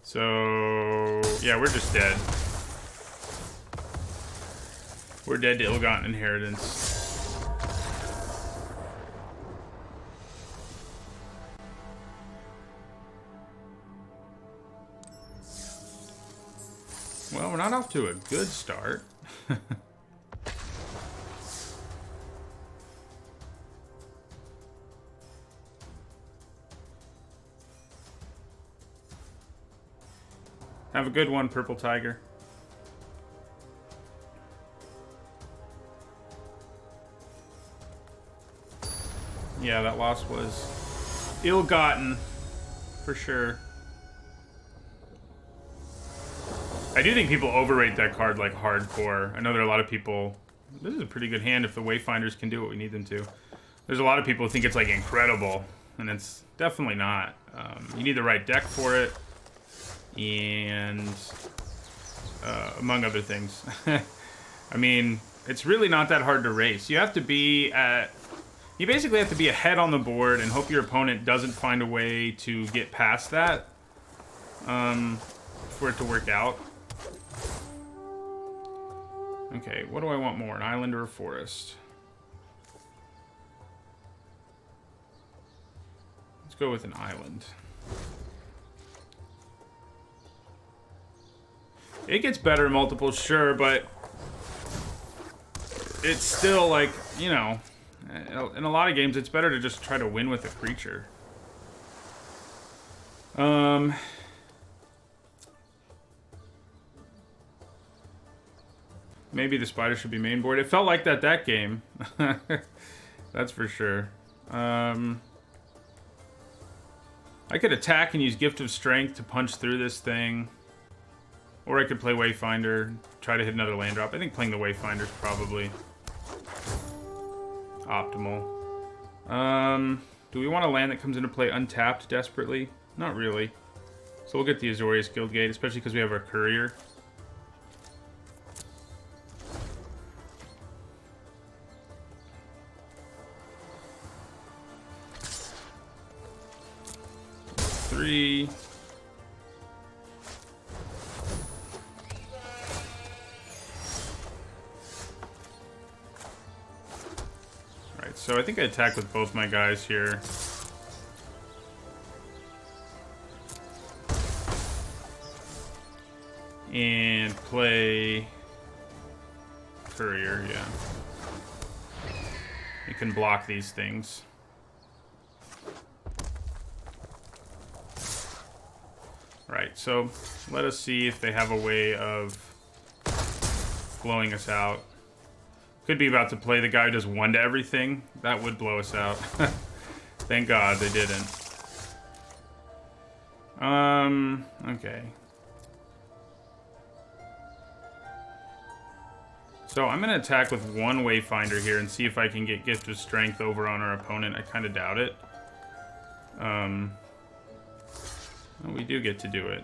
So, yeah, we're just dead. We're dead to Ill-Gotten Inheritance. Well, we're not off to a good start. Have a good one, Purple Tiger. Yeah, that loss was ill-gotten, for sure. I do think people overrate that card like hardcore. I know there are a lot of people... This is a pretty good hand if the Wayfinders can do what we need them to. There's a lot of people who think it's like incredible, and it's definitely not. You need the right deck for it, and among other things. I mean, it's really not that hard to race. You have to be at... You basically have to be ahead on the board and hope your opponent doesn't find a way to get past that for it to work out. Okay, what do I want more? An island or a forest? Let's go with an island. It gets better in multiple, sure, but it's still like, you know, in a lot of games it's better to just try to win with a creature. Maybe the spider should be main board. It felt like that game. That's for sure. I could attack and use Gift of Strength to punch through this thing. Or I could play Wayfinder, try to hit another land drop. I think playing the Wayfinder is probably optimal. Do we want a land that comes into play untapped desperately? Not really. So we'll get the Azorius Guildgate, especially because we have our Courier. 3. Alright, so I think I attack with both my guys here. And play Courier, yeah. It can block these things. Right, so let us see if they have a way of blowing us out. Could be about to play the guy who does 1 to everything. That would blow us out. Thank God they didn't. Okay. So I'm going to attack with 1 Wayfinder here and see if I can get Gift of Strength over on our opponent. I kind of doubt it. Well, we do get to do it.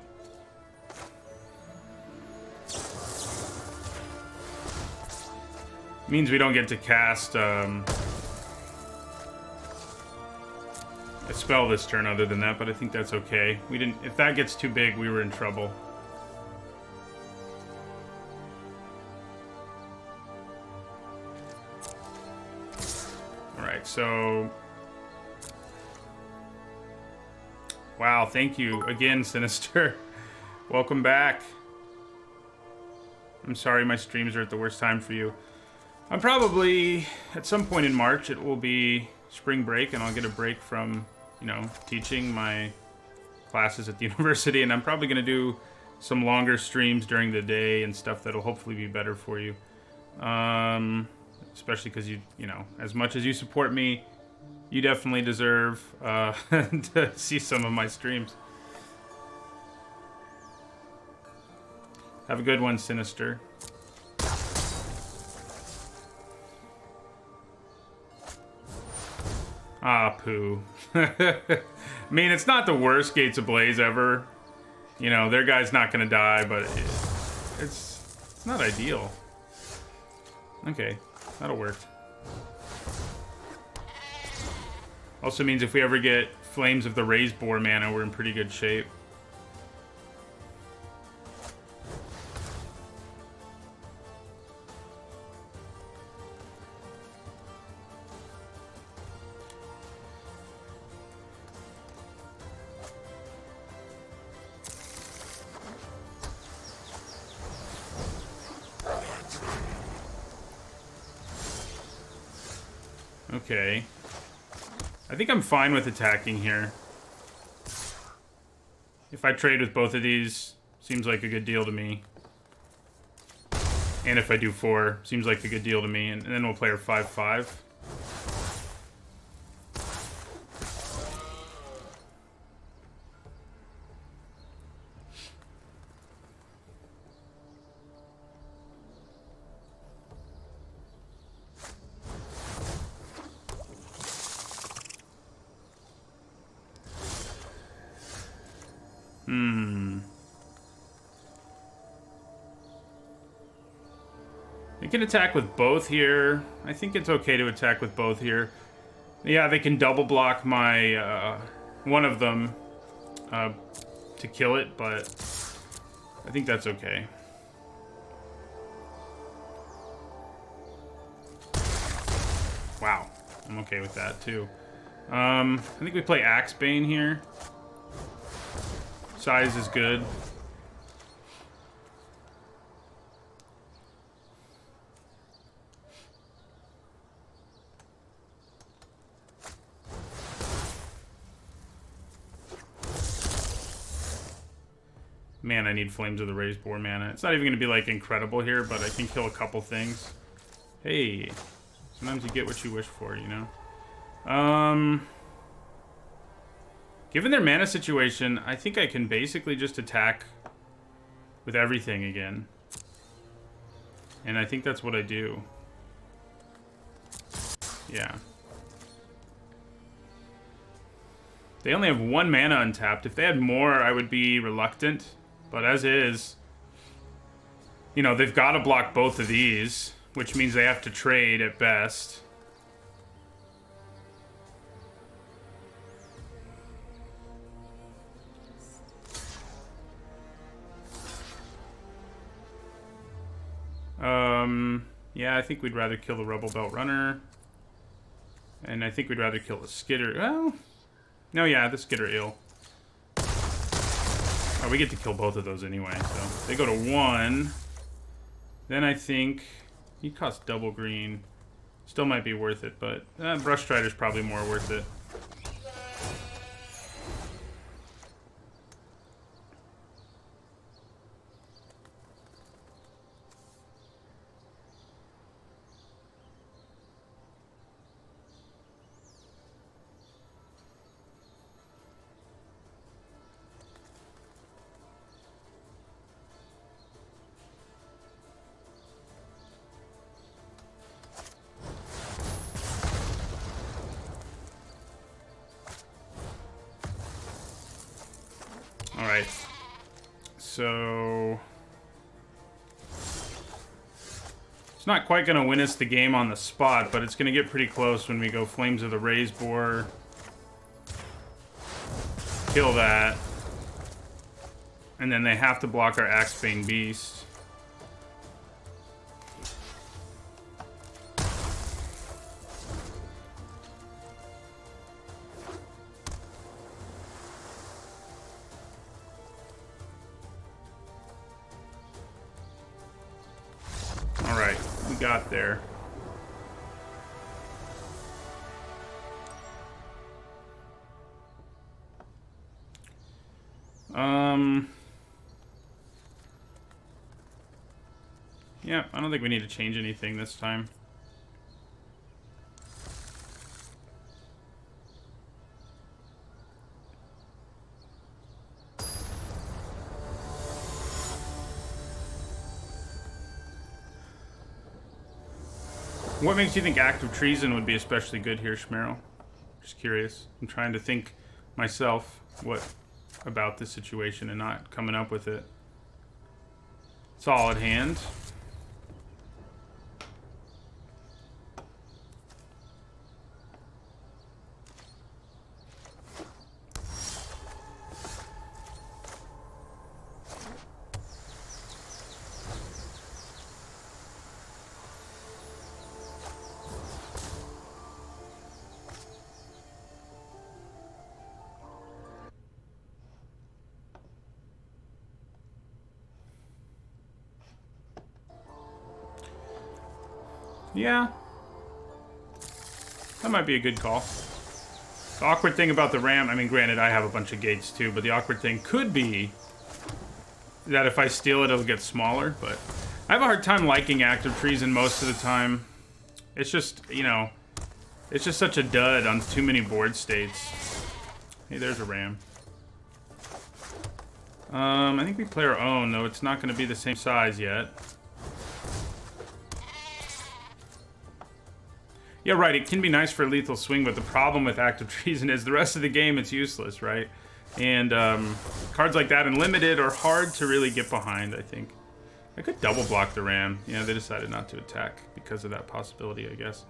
Means we don't get to cast a spell this turn other than that, but I think that's okay. We didn't. If that gets too big, we were in trouble. Alright, so... Wow, thank you again, Sinister. Welcome back. I'm sorry my streams are at the worst time for you. I'm probably, at some point in March, it will be spring break, and I'll get a break from, you know, teaching my classes at the university, and I'm probably going to do some longer streams during the day and stuff that'll hopefully be better for you. Especially because you know, as much as you support me, you definitely deserve to see some of my streams. Have a good one, Sinister. Ah, poo. I mean, it's not the worst Gates Ablaze ever. You know, their guy's not gonna die, but it's not ideal. Okay, that'll work. Also means if we ever get Flames of the Raised Boar mana, we're in pretty good shape. Okay. I think I'm fine with attacking here. If I trade with both of these, seems like a good deal to me. And if I do 4, seems like a good deal to me. And then we'll play our 5/5. They can attack with both here. I think it's okay to attack with both here. Yeah, they can double block my, one of them to kill it, but I think that's okay. Wow, I'm okay with that too. I think we play Axebane here. Size is good. Man, I need Flames of the Raised Boar mana. It's not even going to be, like, incredible here, but I can kill a couple things. Hey, sometimes you get what you wish for, you know? Given their mana situation, I think I can basically just attack with everything again. And I think that's what I do. Yeah. They only have 1 mana untapped. If they had more, I would be reluctant. But as is, you know, they've got to block both of these, which means they have to trade at best. Yeah, I think we'd rather kill the Rebel Belt Runner. And I think we'd rather kill the Skitter. Well, no, yeah, the Skitter Eel. Oh, we get to kill both of those anyway, so they go to 1. Then I think he costs double green. Still might be worth it, but Brush Strider's probably more worth it. All right, so it's not quite going to win us the game on the spot, but it's going to get pretty close when we go Flames of the Raise Boar. Kill that. And then they have to block our Axebane Beast. Alright, we got there. Yeah, I don't think we need to change anything this time. What makes you think active treason would be especially good here, Schmerl? Just curious. I'm trying to think myself what about this situation and not coming up with it. Solid hand. Yeah. That might be a good call. The awkward thing about the ram, I mean, granted, I have a bunch of gates too, but the awkward thing could be that if I steal it, it'll get smaller, but I have a hard time liking active treason most of the time. It's just, you know, it's just such a dud on too many board states. Hey, there's a ram. I think we play our own, though it's not going to be the same size yet. Yeah, right, it can be nice for lethal swing, but the problem with active treason is the rest of the game it's useless, right? And cards like that in limited are hard to really get behind, I think. I could double block the ram. Yeah, they decided not to attack because of that possibility, I guess.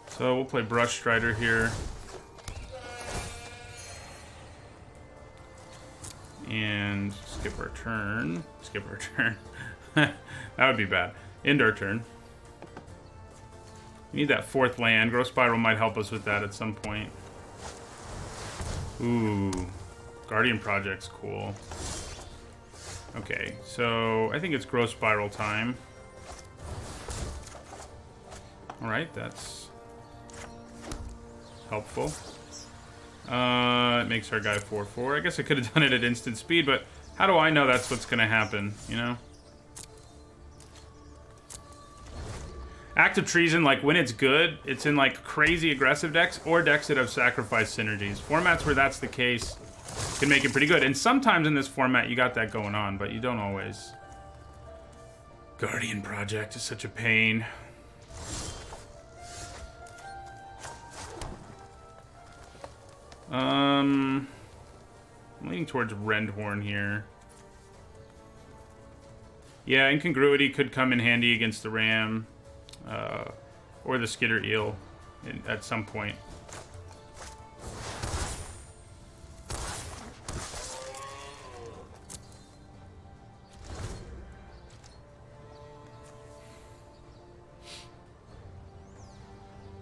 So we'll play Brush Strider here. And skip our turn. Skip our turn. That would be bad. End our turn. We need that 4th land. Growth Spiral might help us with that at some point. Ooh. Guardian Project's cool. Okay, so I think it's Growth Spiral time. Alright, that's helpful. It makes our guy 4/4. I guess I could have done it at instant speed, but how do I know that's what's going to happen, you know? Active Treason, like, when it's good, it's in, like, crazy aggressive decks or decks that have sacrifice synergies. Formats where that's the case can make it pretty good. And sometimes in this format, you got that going on, but you don't always. Guardian Project is such a pain. I'm leaning towards Rendhorn here. Yeah, Incongruity could come in handy against the Ram. Or the Skitter Eel at some point.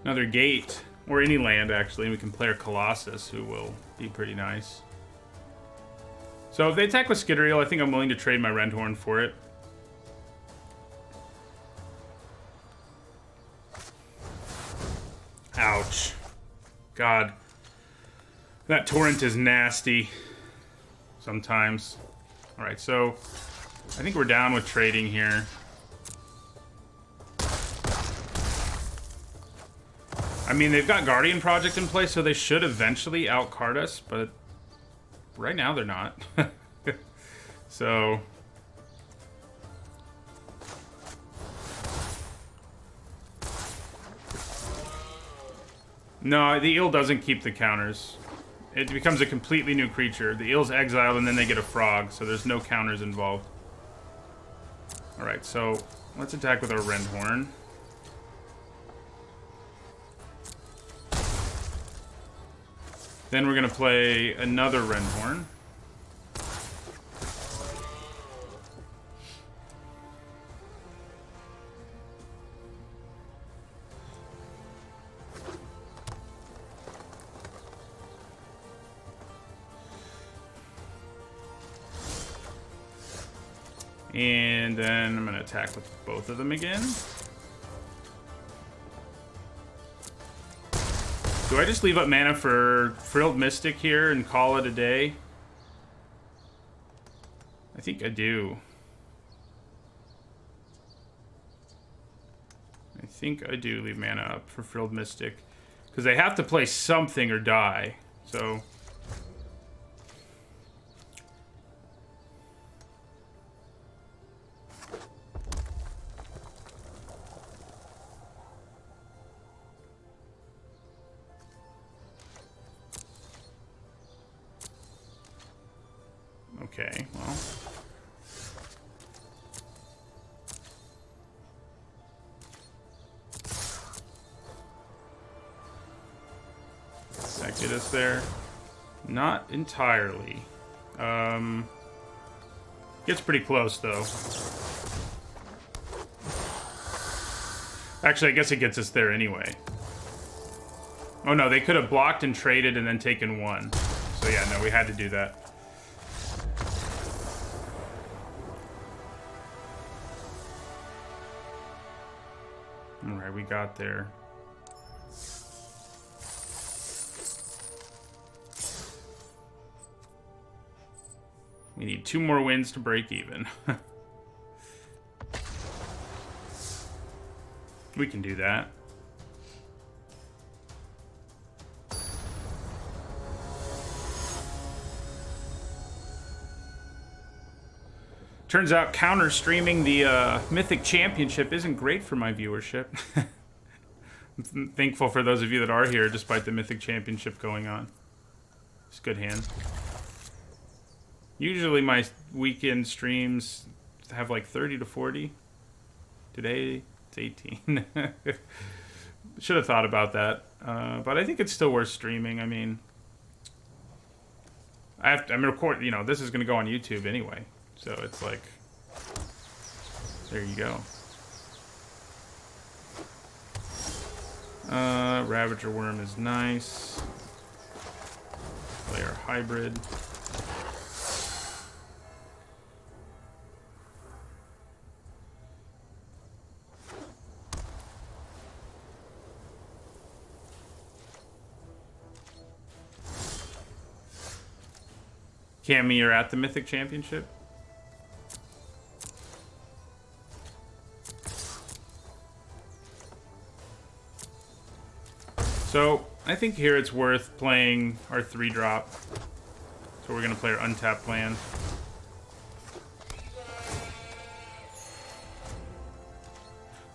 Another gate, or any land actually, and we can play our Colossus, who will be pretty nice. So if they attack with Skitteriel, I think I'm willing to trade my Rendhorn for it. Ouch. God. That Torrent is nasty. Sometimes. Alright, so I think we're down with trading here. I mean, they've got Guardian Project in place, so they should eventually outcard us, but right now they're not. So... No, the eel doesn't keep the counters. It becomes a completely new creature. The eel's exiled and then they get a frog, so there's no counters involved. Alright, so let's attack with our Rendhorn. Then we're going to play another Rendhorn. And then I'm going to attack with both of them again. Do I just leave up mana for Frilled Mystic here and call it a day? I think I do. I think I do leave mana up for Frilled Mystic. Because they have to play something or die. So... Okay, well. Does that get us there? Not entirely. Gets pretty close, though. Actually, I guess it gets us there anyway. Oh no, they could have blocked and traded and then taken one. So yeah, no, we had to do that. Alright, we got there. We need 2 more wins to break even. We can do that. Turns out counter streaming the Mythic Championship isn't great for my viewership. I'm thankful for those of you that are here despite the Mythic Championship going on. It's a good hand. Usually my weekend streams have like 30 to 40. Today it's 18. Should have thought about that. But I think it's still worth streaming. I mean, I'm recording, you know, this is going to go on YouTube anyway. So it's like, there you go. Ravager Worm is nice. Play our hybrid. Cammy, you're at the Mythic Championship? So, I think here it's worth playing our 3-drop. So we're going to play our untapped land.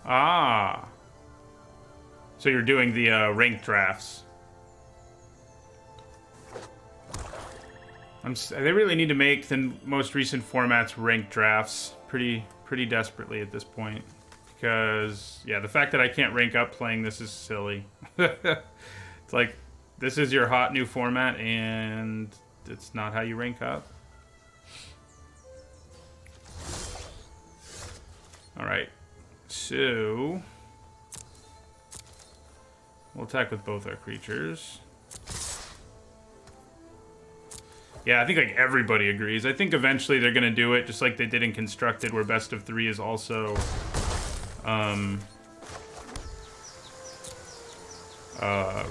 Ah. So you're doing the ranked drafts. They really need to make the most recent formats ranked drafts pretty desperately at this point. Because, yeah, the fact that I can't rank up playing this is silly. It's like, this is your hot new format, and it's not how you rank up. Alright, so... We'll attack with both our creatures. Yeah, I think like everybody agrees. I think eventually they're gonna do it, just like they did in Constructed, where best of 3 is also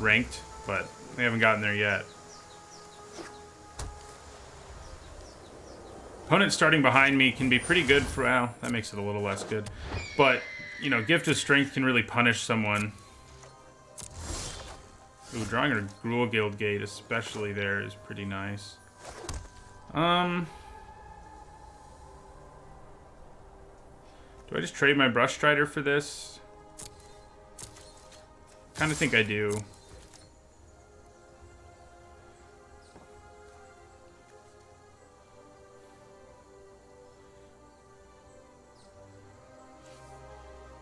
ranked, but they haven't gotten there yet. Opponent starting behind me can be pretty good for, well, that makes it a little less good. But, you know, Gift of Strength can really punish someone. Ooh, drawing a Gruul Guild Gate, especially there, is pretty nice. Do I just trade my Brush Strider for this? Kind of think I do.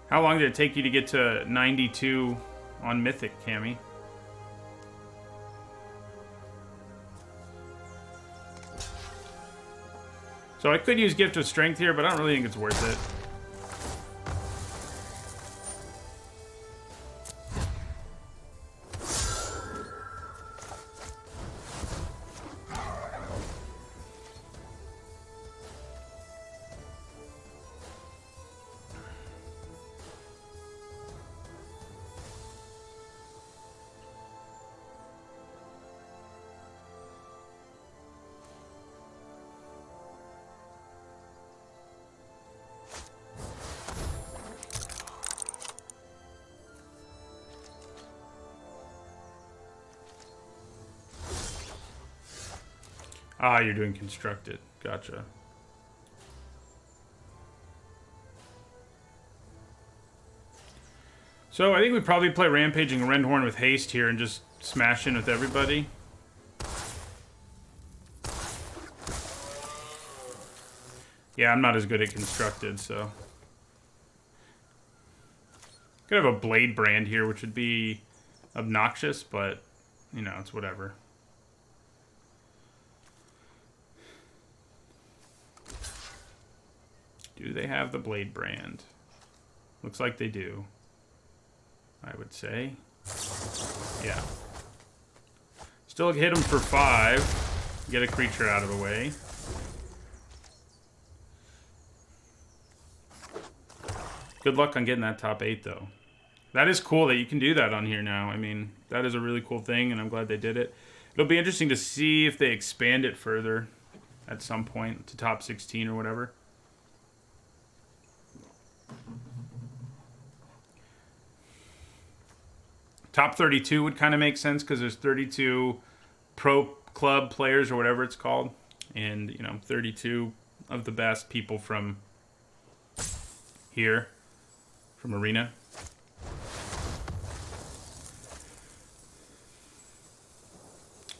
How long did it take you to get to 92 on Mythic, Cammy? So I could use Gift of Strength here, but I don't really think it's worth it. Ah, you're doing Constructed. Gotcha. So I think we probably play Rampaging Rendhorn with haste here and just smash in with everybody. Yeah, I'm not as good at Constructed, so. Could have a Blade Brand here, which would be obnoxious, but, you know, it's whatever. Do they have the Blade Brand? Looks like they do, I would say. Yeah. Still hit them for 5. Get a creature out of the way. Good luck on getting that top 8, though. That is cool that you can do that on here now. I mean, that is a really cool thing, and I'm glad they did it. It'll be interesting to see if they expand it further at some point to top 16 or whatever. Top 32 would kind of make sense because there's 32 pro club players or whatever it's called. And, you know, 32 of the best people from here, from Arena.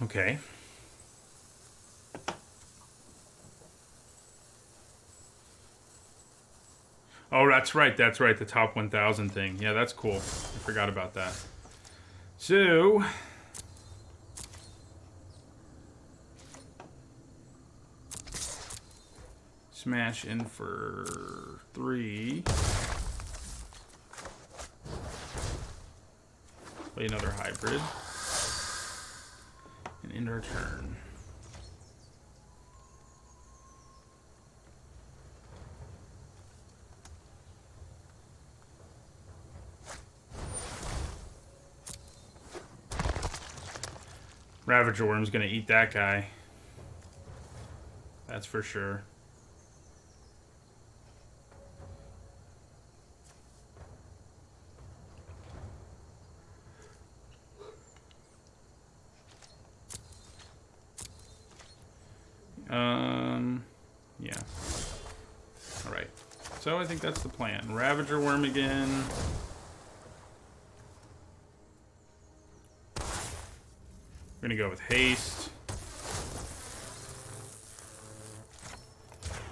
Okay. Oh, that's right. That's right. The top 1,000 thing. Yeah, that's cool. I forgot about that. So, smash in for 3. Play another hybrid. And end our turn. Ravager Worm's gonna eat that guy. That's for sure. Yeah. Alright. So I think that's the plan. Ravager Worm again. We're gonna go with haste.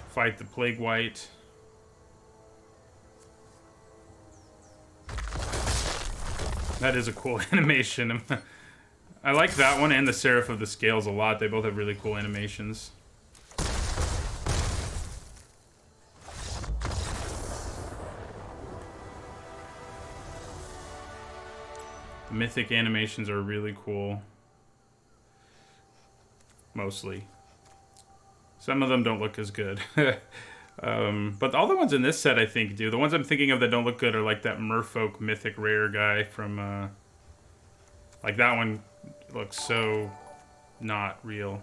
Fight the Plague White. That is a cool animation. I like that one and the Seraph of the Scales a lot. They both have really cool animations. Mythic animations are really cool. Mostly. Some of them don't look as good. But all the ones in this set, I think, do. The ones I'm thinking of that don't look good are like that Merfolk Mythic Rare guy from... like that one looks so not real.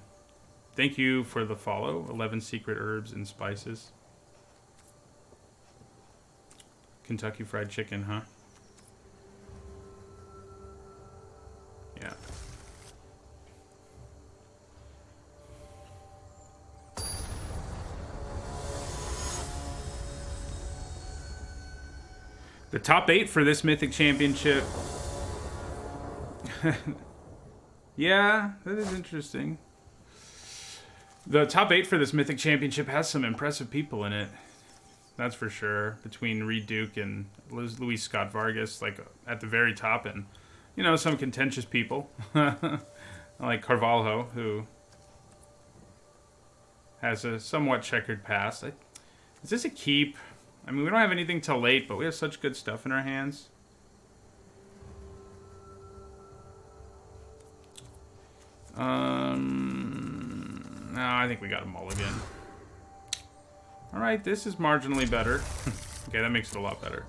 Thank you for the follow. 11 secret herbs and spices. Kentucky Fried Chicken, huh? Yeah. The top 8 for this Mythic Championship. Yeah, that is interesting. The top 8 for this Mythic Championship has some impressive people in it. That's for sure. Between Reed Duke and Luis Scott Vargas, like at the very top, and you know, some contentious people like Carvalho, who has a somewhat checkered past. Is this a keep? I mean, we don't have anything till late, but we have such good stuff in our hands. No, I think we got a mulligan. Alright, this is marginally better. Okay, that makes it a lot better.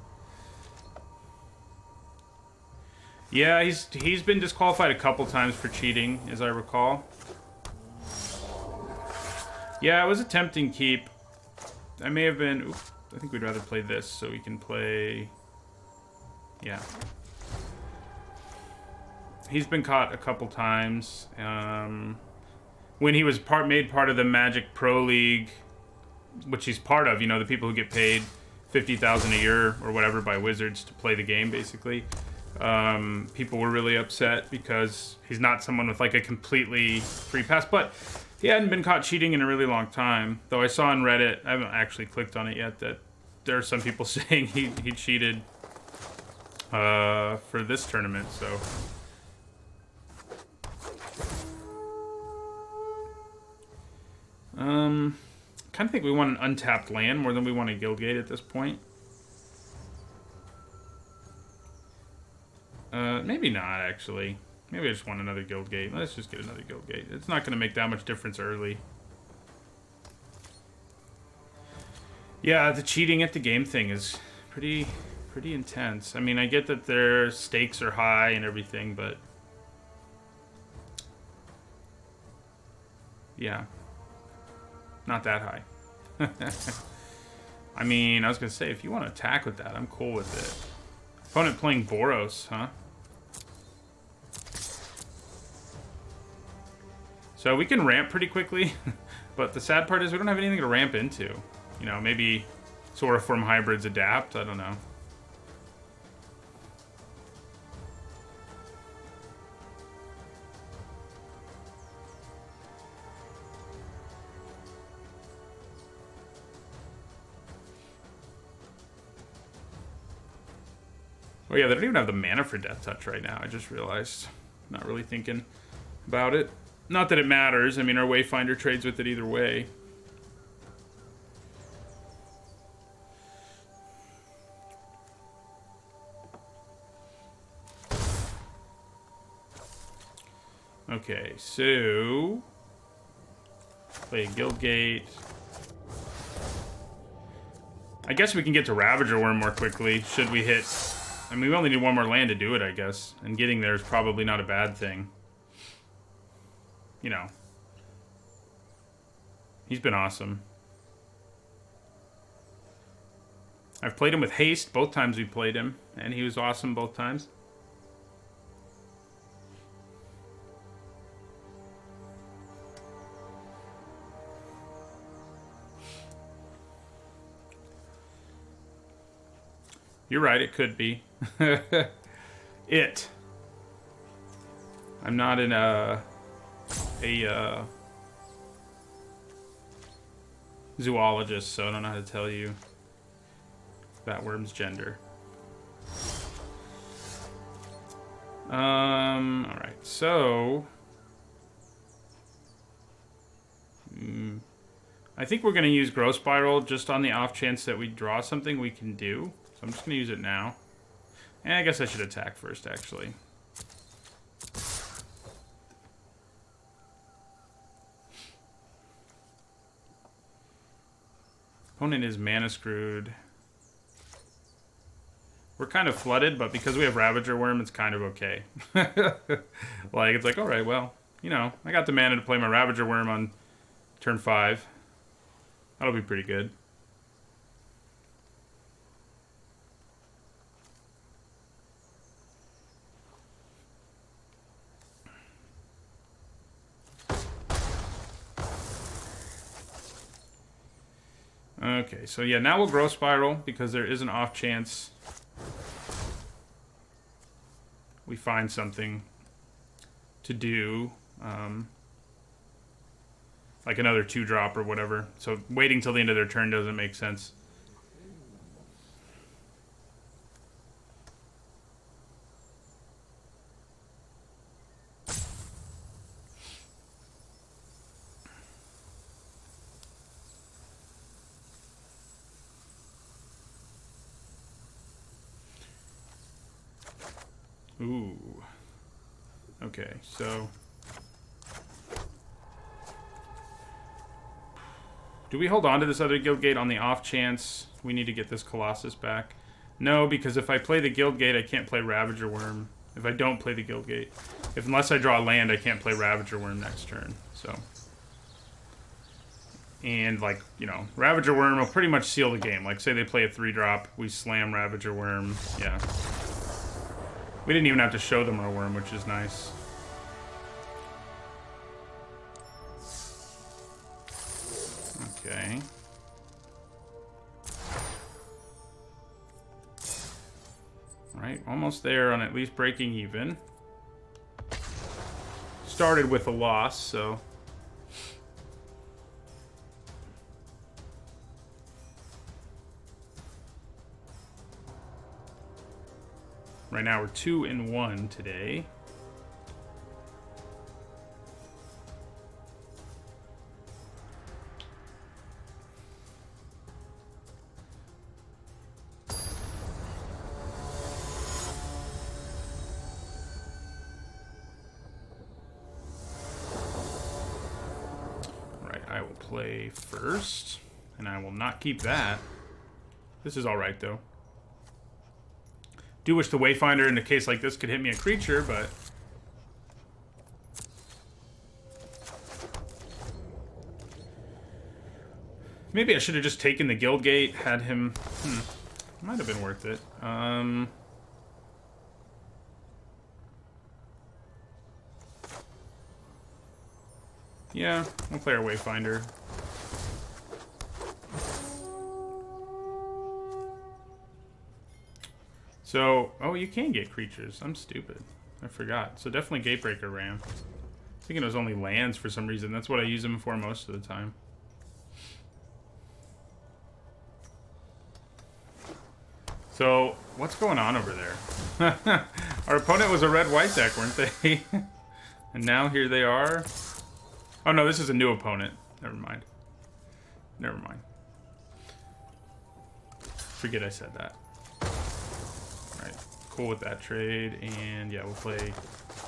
Yeah, he's been disqualified a couple times for cheating, as I recall. Yeah, it was a tempting keep. I may have been... Oops, I think we'd rather play this, so we can play... Yeah. He's been caught a couple times. When he was made part of the Magic Pro League, which he's part of, you know, the people who get paid $50,000 a year or whatever by Wizards to play the game, basically. People were really upset because he's not someone with like a completely free pass, but he hadn't been caught cheating in a really long time. Though I saw on Reddit, I haven't actually clicked on it yet, that there are some people saying he cheated for this tournament, so... kind of think we want an untapped land more than we want a Guildgate at this point. Maybe not, actually. Maybe I just want another Guildgate. Let's just get another Guildgate. It's not going to make that much difference early. Yeah, the cheating at the game thing is pretty intense. I mean, I get that their stakes are high and everything, but... yeah. Not that high. I mean, I was going to say, if you want to attack with that, I'm cool with it. Opponent playing Boros, huh? So we can ramp pretty quickly, but the sad part is we don't have anything to ramp into. You know, maybe Soroform hybrids adapt, I don't know. Oh yeah, they don't even have the mana for Death Touch right now, I just realized. Not really thinking about it. Not that it matters, I mean, our Wayfinder trades with it either way. Okay, so... play Guildgate. I guess we can get to Ravager Worm more quickly, should we hit... I mean, we only need one more land to do it, I guess. And getting there is probably not a bad thing. You know. He's been awesome. I've played him with haste both times we played him. And he was awesome both times. You're right, it could be. I'm not in a zoologist, so I don't know how to tell you that worm's gender. Alright, so... I think we're going to use Growth Spiral just on the off chance that we draw something we can do. So I'm just going to use it now. And I guess I should attack first, actually. Opponent is mana screwed. We're kind of flooded, but because we have Ravager Worm, it's kind of okay. Like, it's like, alright, well, you know, I got the mana to play my Ravager Worm on turn 5. That'll be pretty good. Okay, so yeah, now we'll Growth Spiral because there is an off chance we find something to do, like another 2-drop or whatever. So waiting till the end of their turn doesn't make sense. Ooh. Okay, so... do we hold on to this other Guild Gate on the off chance we need to get this Colossus back? No, because if I play the Guild Gate, I can't play Ravager Worm. If I don't play the Guild Gate. Unless I draw a land, I can't play Ravager Worm next turn, so... and, like, you know, Ravager Worm will pretty much seal the game. Like, say they play a 3-drop, we slam Ravager Worm, yeah. We didn't even have to show them our worm, which is nice. Okay. Alright, almost there on at least breaking even. Started with a loss, so... right now we're 2-1 today. Right, I will play first, and I will not keep that. This is alright though. Do wish the Wayfinder in a case like this could hit me a creature, but... maybe I should have just taken the Guild Gate, had him... might have been worth it. Yeah, we'll play our Wayfinder. So, oh, you can get creatures. I'm stupid. I forgot. So definitely Gatebreaker Ram. Thinking it was only lands for some reason. That's what I use them for most of the time. So, what's going on over there? Our opponent was a red-white deck, weren't they? And now here they are. Oh no, this is a new opponent. Never mind. Never mind. Forget I said that. Alright, cool with that trade. And yeah, we'll play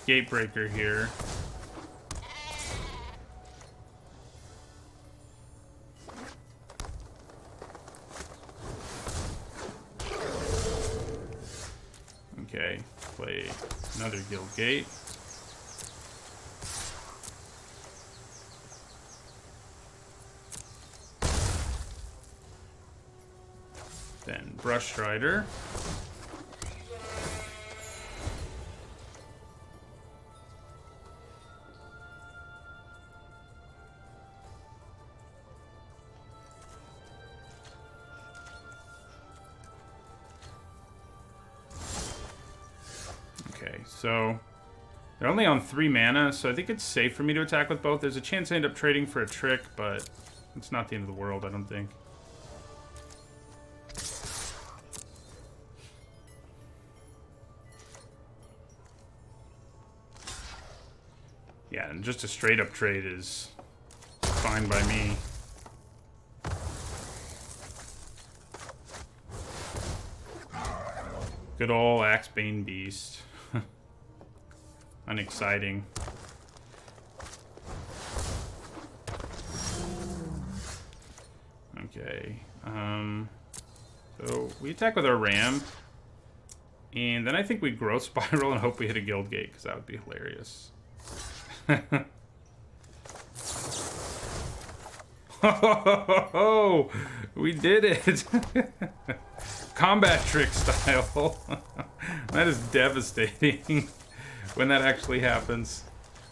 Gatebreaker here. Okay, play another Guild Gate. Then Brush Strider. Okay, so they're only on 3 mana, so I think it's safe for me to attack with both. There's a chance I end up trading for a trick, but it's not the end of the world, I don't think. Yeah, and just a straight up trade is fine by me. Good ol' Axebane Beast. Unexciting. Okay. So we attack with our Ram. And then I think we Growth Spiral and hope we hit a Guild Gate, because that would be hilarious. Oh, we did it! Combat trick style. That is devastating when that actually happens.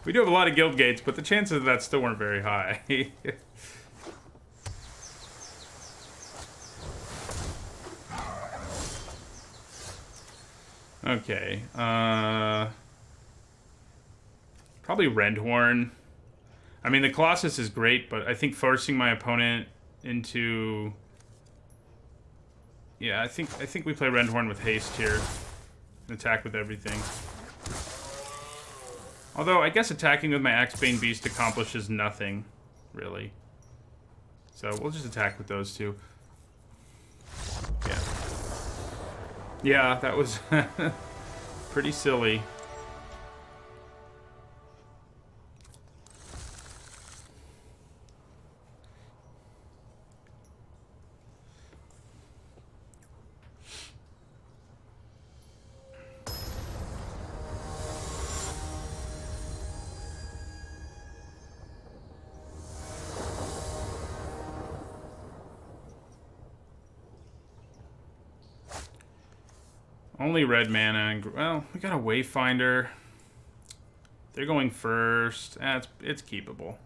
We do have a lot of Guild Gates, but the chances of that still weren't very high. Okay. Probably Rendhorn. I mean, the Colossus is great, but I think forcing my opponent into... Yeah, I think we play Rendhorn with haste here. And attack with everything. Although, I guess attacking with my Axebane Beast accomplishes nothing, really. So, we'll just attack with those two. Yeah. Yeah, that was pretty silly. Only red mana, and, well, we got a Wayfinder. They're going first. It's keepable.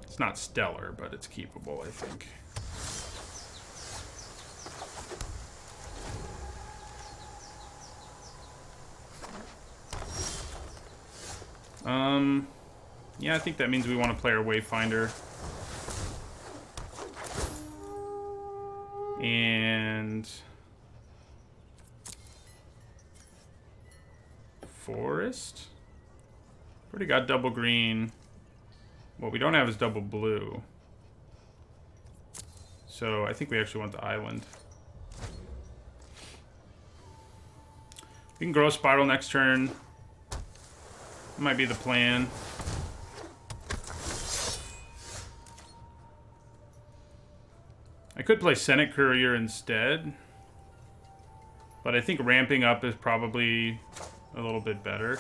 It's not stellar, but it's keepable, I think. Yeah, I think that means we want to play our Wayfinder. And... Forest? Already got double green. What we don't have is double blue. So I think we actually want the island. We can grow Spiral next turn. That might be the plan. I could play Senate Courier instead. But I think ramping up is probably a little bit better.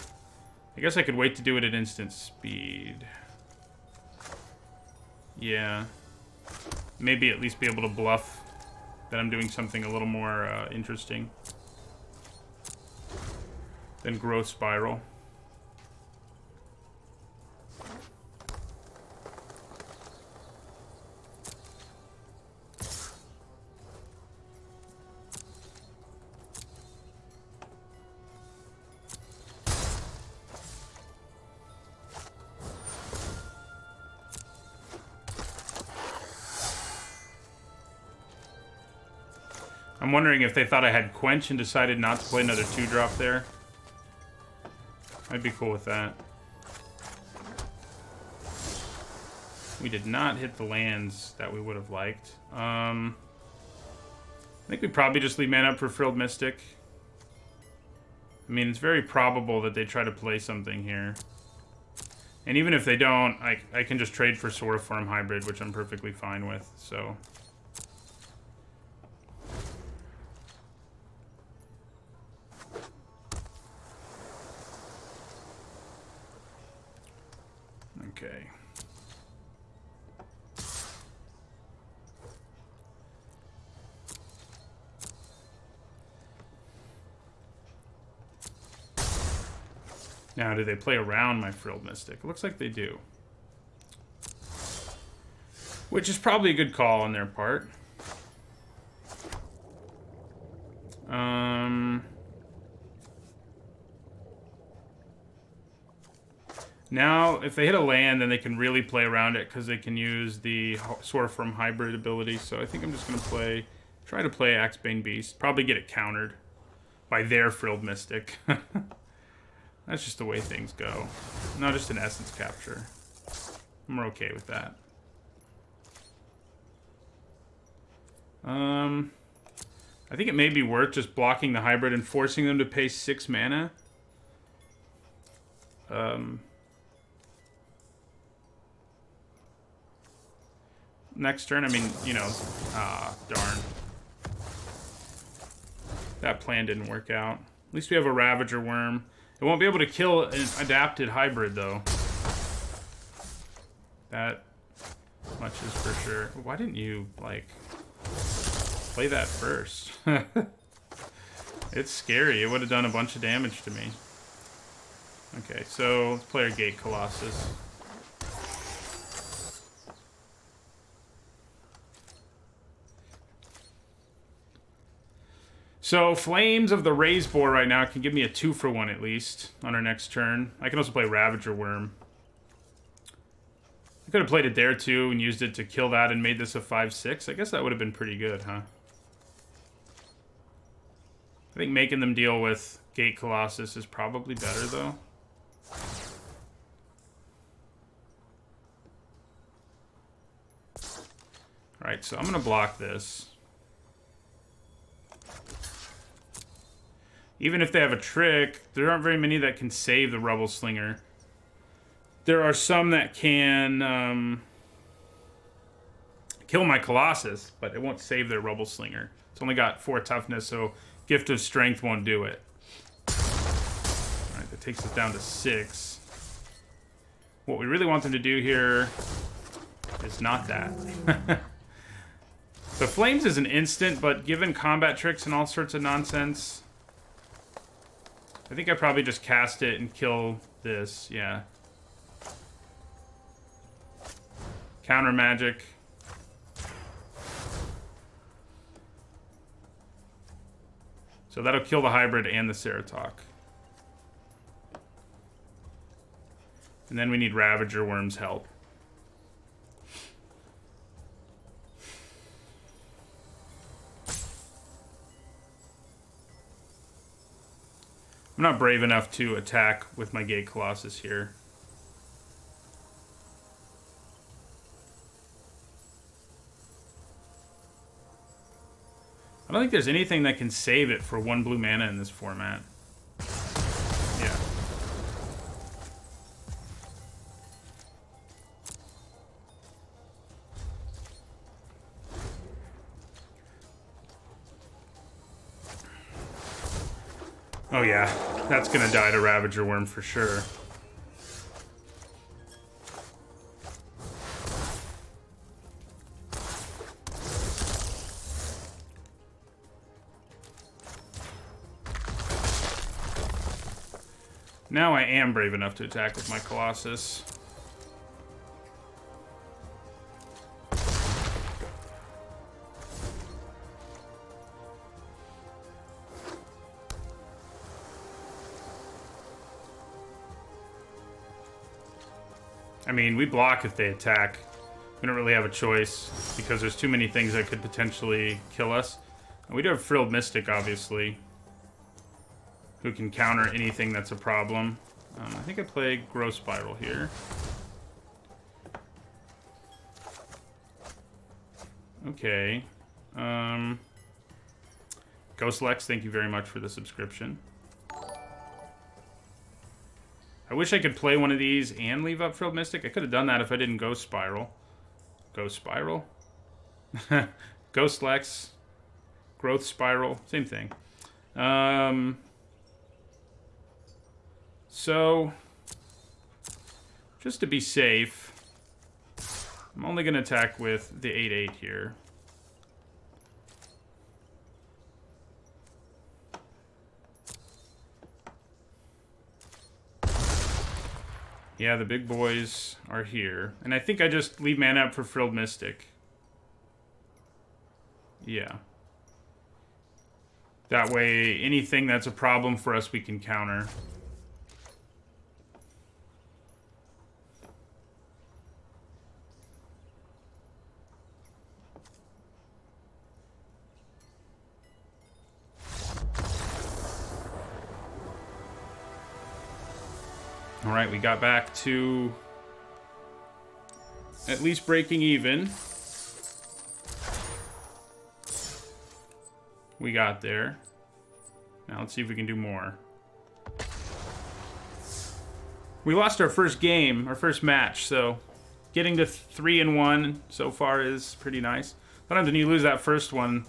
I guess I could wait to do it at instant speed. Yeah. Maybe at least be able to bluff that I'm doing something a little more interesting than Growth Spiral. I'm wondering if they thought I had Quench and decided not to play another 2-drop there. I'd be cool with that. We did not hit the lands that we would have liked. I think we probably just leave mana up for Frilled Mystic. I mean, it's very probable that they try to play something here. And even if they don't, I can just trade for Soroform Hybrid, which I'm perfectly fine with, so... Okay. Now, do they play around my Frilled Mystic? It looks like they do. Which is probably a good call on their part. Now, if they hit a land, then they can really play around it because they can use the Soroform Hybrid ability. So I think I'm just going to try to play Axebane Beast. Probably get it countered by their Frilled Mystic. That's just the way things go. Not just an Essence Capture. I'm okay with that. I think it may be worth just blocking the Hybrid and forcing them to pay 6 mana. next turn. I mean, you know, darn. That plan didn't work out. At least we have a Ravager Worm. It won't be able to kill an adapted hybrid, though. That much is for sure. Why didn't you, like, play that first? It's scary. It would have done a bunch of damage to me. Okay, so let's play our Gate Colossus. So Flames of the Raise Boar right now can give me a 2-for-1 at least on our next turn. I can also play Ravager Worm. I could have played it there too and used it to kill that and made this a 5-6. I guess that would have been pretty good, huh? I think making them deal with Gate Colossus is probably better, though. Alright, so I'm going to block this. Even if they have a trick, there aren't very many that can save the Rubble Slinger. There are some that can kill my Colossus, but it won't save their Rubble Slinger. It's only got 4 toughness, so Gift of Strength won't do it. Alright, that takes us down to 6. What we really want them to do here is not that. The Flames is an instant, but given combat tricks and all sorts of nonsense, I think I probably just cast it and kill this, yeah. Counter magic. So that'll kill the hybrid and the Ceratok. And then we need Ravager Worm's help. I'm not brave enough to attack with my Gate Colossus here. I don't think there's anything that can save it for 1 blue mana in this format. Yeah. Oh yeah, that's gonna die to Ravager Worm for sure. Now I am brave enough to attack with my Colossus. I mean, we block if they attack. We don't really have a choice because there's too many things that could potentially kill us. And we do have Frilled Mystic, obviously, who can counter anything that's a problem. I think I play Growth Spiral here. Okay. Ghost Lex, thank you very much for the subscription. I wish I could play one of these and leave up Frilled Mystic. I could have done that if I didn't Ghost Spiral. Ghost Spiral? Ghost Lex. Growth Spiral. Same thing. So, just to be safe, I'm only going to attack with the 8/8 here. Yeah, the big boys are here. And I think I just leave mana up for Frilled Mystic. Yeah. That way, anything that's a problem for us, we can counter. Alright, we got back to at least breaking even. We got there. Now let's see if we can do more. We lost our first game, our first match, so getting to 3 and 1 so far is pretty nice. Sometimes when you lose that first one,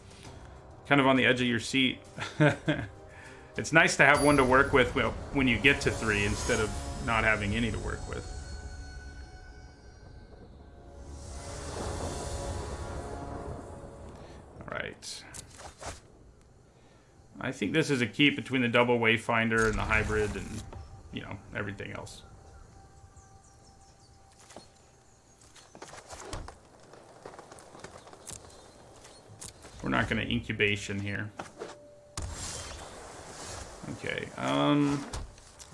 kind of on the edge of your seat, it's nice to have one to work with when you get to 3 instead of not having any to work with. All right. I think this is a keep between the double Wayfinder and the hybrid and, you know, everything else. We're not going to incubation here. Okay. I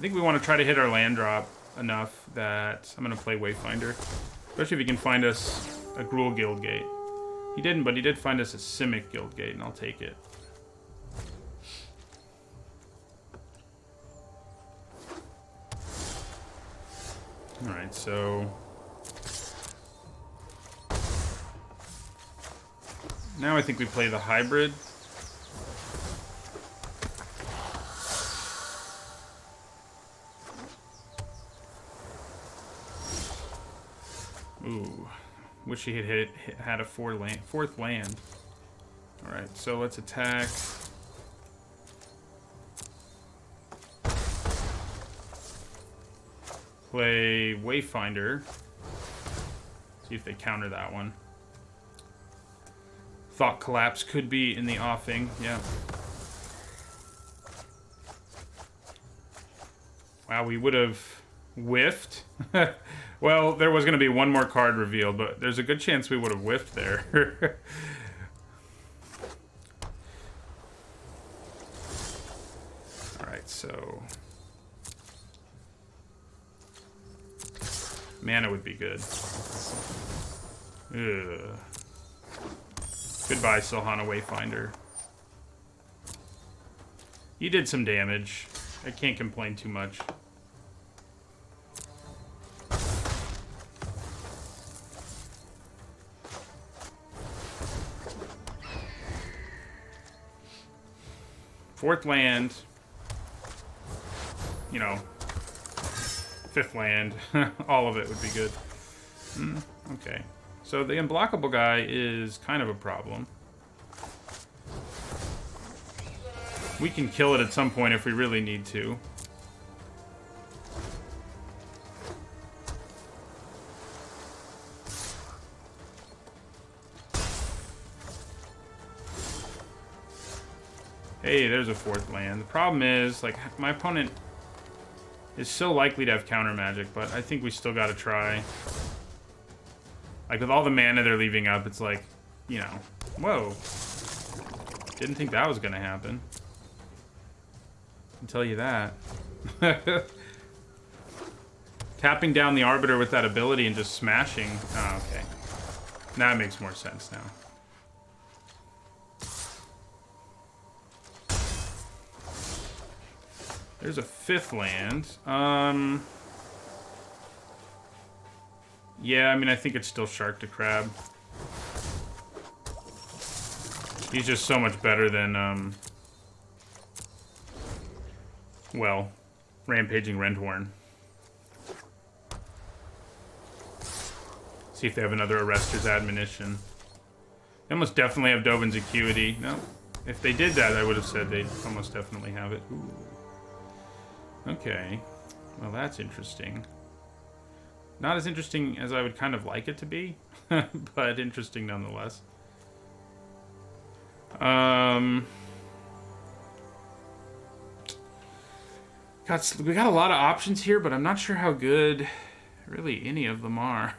think we want to try to hit our land drop enough that I'm going to play Wayfinder. Especially if he can find us a Gruul Guild Gate. He didn't, but he did find us a Simic Guild Gate, and I'll take it. Alright, so... now I think we play the hybrid. Ooh. Wish he had a fourth land. Alright, so let's attack. Play Wayfinder. See if they counter that one. Thought Collapse could be in the offing. Yeah. Wow, we would have whiffed. Well, there was going to be one more card revealed, but there's a good chance we would have whiffed there. Alright, so... mana would be good. Ugh. Goodbye, Silhana Wayfinder. You did some damage. I can't complain too much. Fourth land. You know, fifth land. All of it would be good. Okay. So the unblockable guy is kind of a problem. We can kill it at some point if we really need to. Hey, there's a fourth land. The problem is, like, my opponent is so likely to have counter magic, but I think we still gotta try. Like, with all the mana they're leaving up, it's like, you know, whoa. Didn't think that was gonna happen. I can tell you that. Tapping down the Arbiter with that ability and just smashing. Oh, okay. That makes more sense now. There's a fifth land. Yeah, I mean, I think it's still Shark to Crab. He's just so much better than, well, Rampaging Rendhorn. See if they have another Arrester's Admonition. They almost definitely have Dovin's Acuity. No, if they did that, I would have said they'd almost definitely have it. Ooh. Okay, well, that's interesting. Not as interesting as I would kind of like it to be, but interesting nonetheless. We got a lot of options here, but I'm not sure how good really any of them are.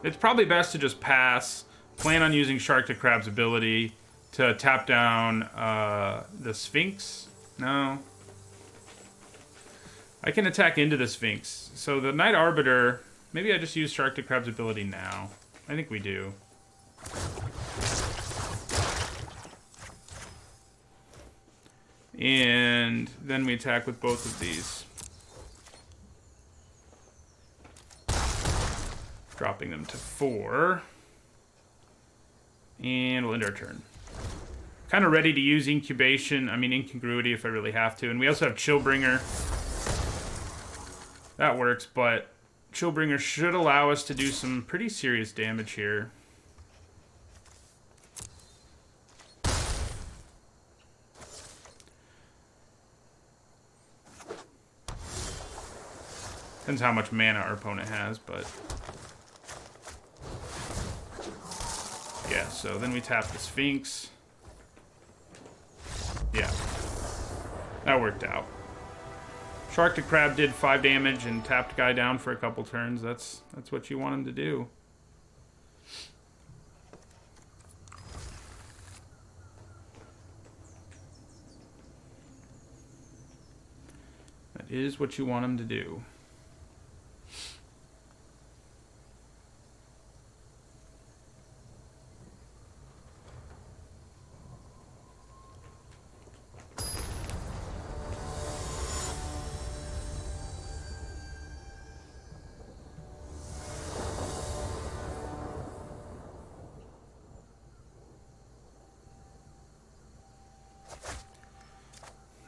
It's probably best to just pass. Plan on using Shark to Crab's ability to tap down the Sphinx. No. I can attack into the Sphinx. So the Knight Arbiter, maybe I just use Shark to Crab's ability now. I think we do. And then we attack with both of these. Dropping them to 4. And we'll end our turn. Kind of ready to use Incubation, I mean Incongruity if I really have to. And we also have Chillbringer. That works, but Chillbringer should allow us to do some pretty serious damage here. Depends how much mana our opponent has, but... yeah, so then we tap the Sphinx. Yeah. That worked out. Shark to Crab did 5 damage and tapped guy down for a couple turns. That's what you want him to do. That is what you want him to do.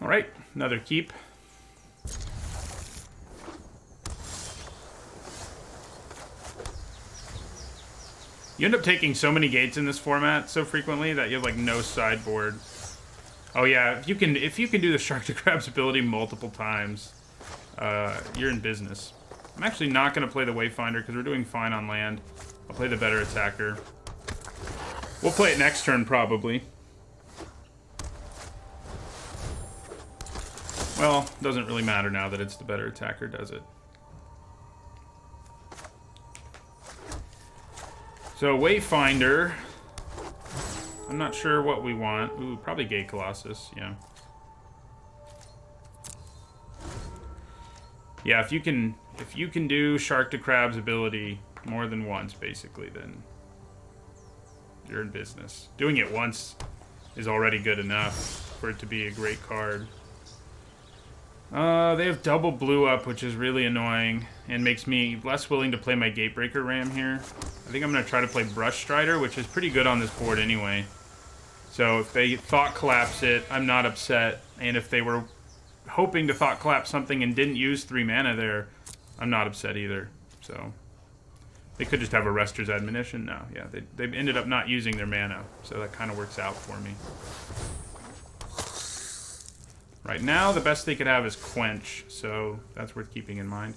Alright, another keep. You end up taking so many gates in this format so frequently that you have like no sideboard. Oh yeah, if you can do the Shark to Crab's ability multiple times, you're in business. I'm actually not going to play the Wayfinder because we're doing fine on land. I'll play the better attacker. We'll play it next turn probably. Well, doesn't really matter now that it's the better attacker, does it? So, Wayfinder. I'm not sure what we want. Ooh, probably Gate Colossus, yeah. Yeah, if you can do Shark to Crab's ability more than once, basically, then you're in business. Doing it once is already good enough for it to be a great card. They have double blue up, which is really annoying and makes me less willing to play my Gatebreaker Ram here. I think I'm going to try to play Brush Strider, which is pretty good on this board anyway. So if they Thought Collapse it, I'm not upset. And if they were hoping to Thought Collapse something and didn't use 3 mana there, I'm not upset either. So they could just have a Rester's Admonition. No, yeah, they ended up not using their mana, so that kind of works out for me. Right now, the best they could have is Quench, so that's worth keeping in mind.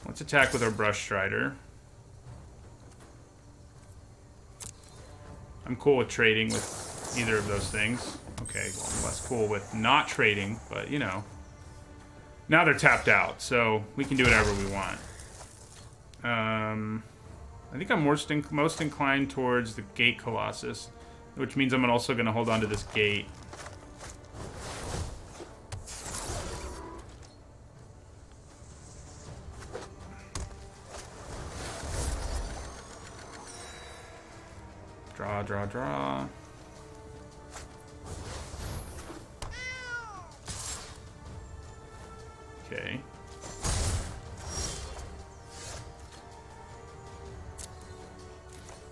Let's attack with our Brush Strider. I'm cool with trading with either of those things. Okay, well, I'm less cool with not trading, but, you know. Now they're tapped out, so we can do whatever we want. I think I'm most inclined towards the Gate Colossus, which means I'm also going to hold on to this gate. Draw, draw, draw. Okay.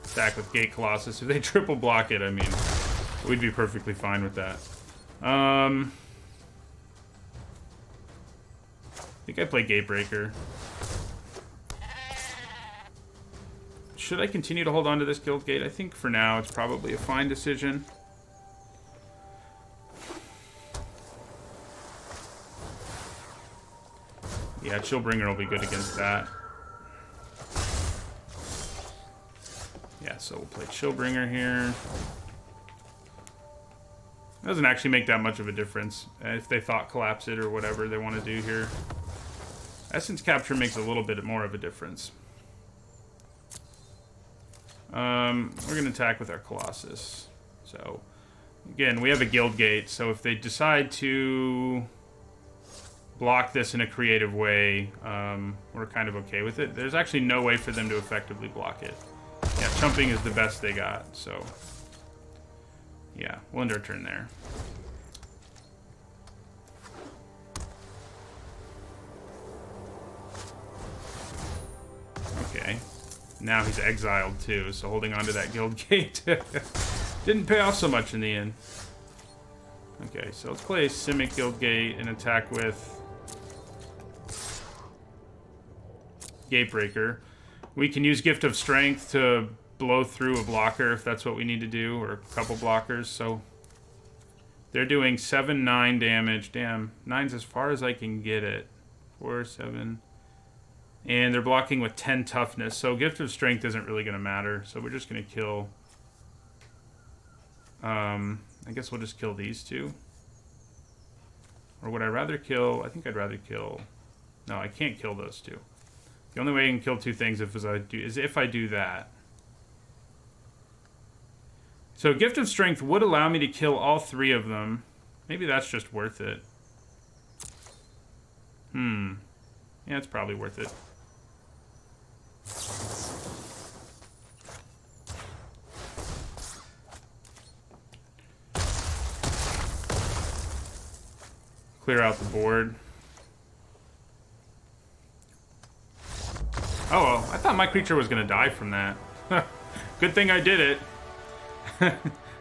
Attack with Gate Colossus. If they triple block it, I mean, we'd be perfectly fine with that. I think I play Gatebreaker. Should I continue to hold on to this Guild Gate? I think for now it's probably a fine decision. Yeah, Chillbringer will be good against that. Yeah, so we'll play Chillbringer here. Doesn't actually make that much of a difference if they Thought Collapse it or whatever they want to do here. Essence Capture makes a little bit more of a difference. We're going to attack with our Colossus. So, again, we have a Guild Gate, so if they decide to block this in a creative way, we're kind of okay with it. There's actually no way for them to effectively block it. Yeah, chumping is the best they got, so yeah, we'll end our turn there. Okay, now he's exiled too, so holding on to that Guild Gate didn't pay off so much in the end. Okay, so let's play Simic Guildgate and attack with Gatebreaker. We can use Gift of Strength to blow through a blocker if that's what we need to do, or a couple blockers. So they're doing 7, 9 damage. Damn, 9's as far as I can get it. 4, 7. And they're blocking with 10 toughness. So Gift of Strength isn't really going to matter. So we're just going to kill... I guess we'll just kill these two. Or would I rather kill... I think I'd rather kill... No, I can't kill those two. The only way I can kill two things is if I do that. So Gift of Strength would allow me to kill all 3 of them. Maybe that's just worth it. Yeah, it's probably worth it. Clear out the board. Oh, well, I thought my creature was going to die from that. Good thing I did it.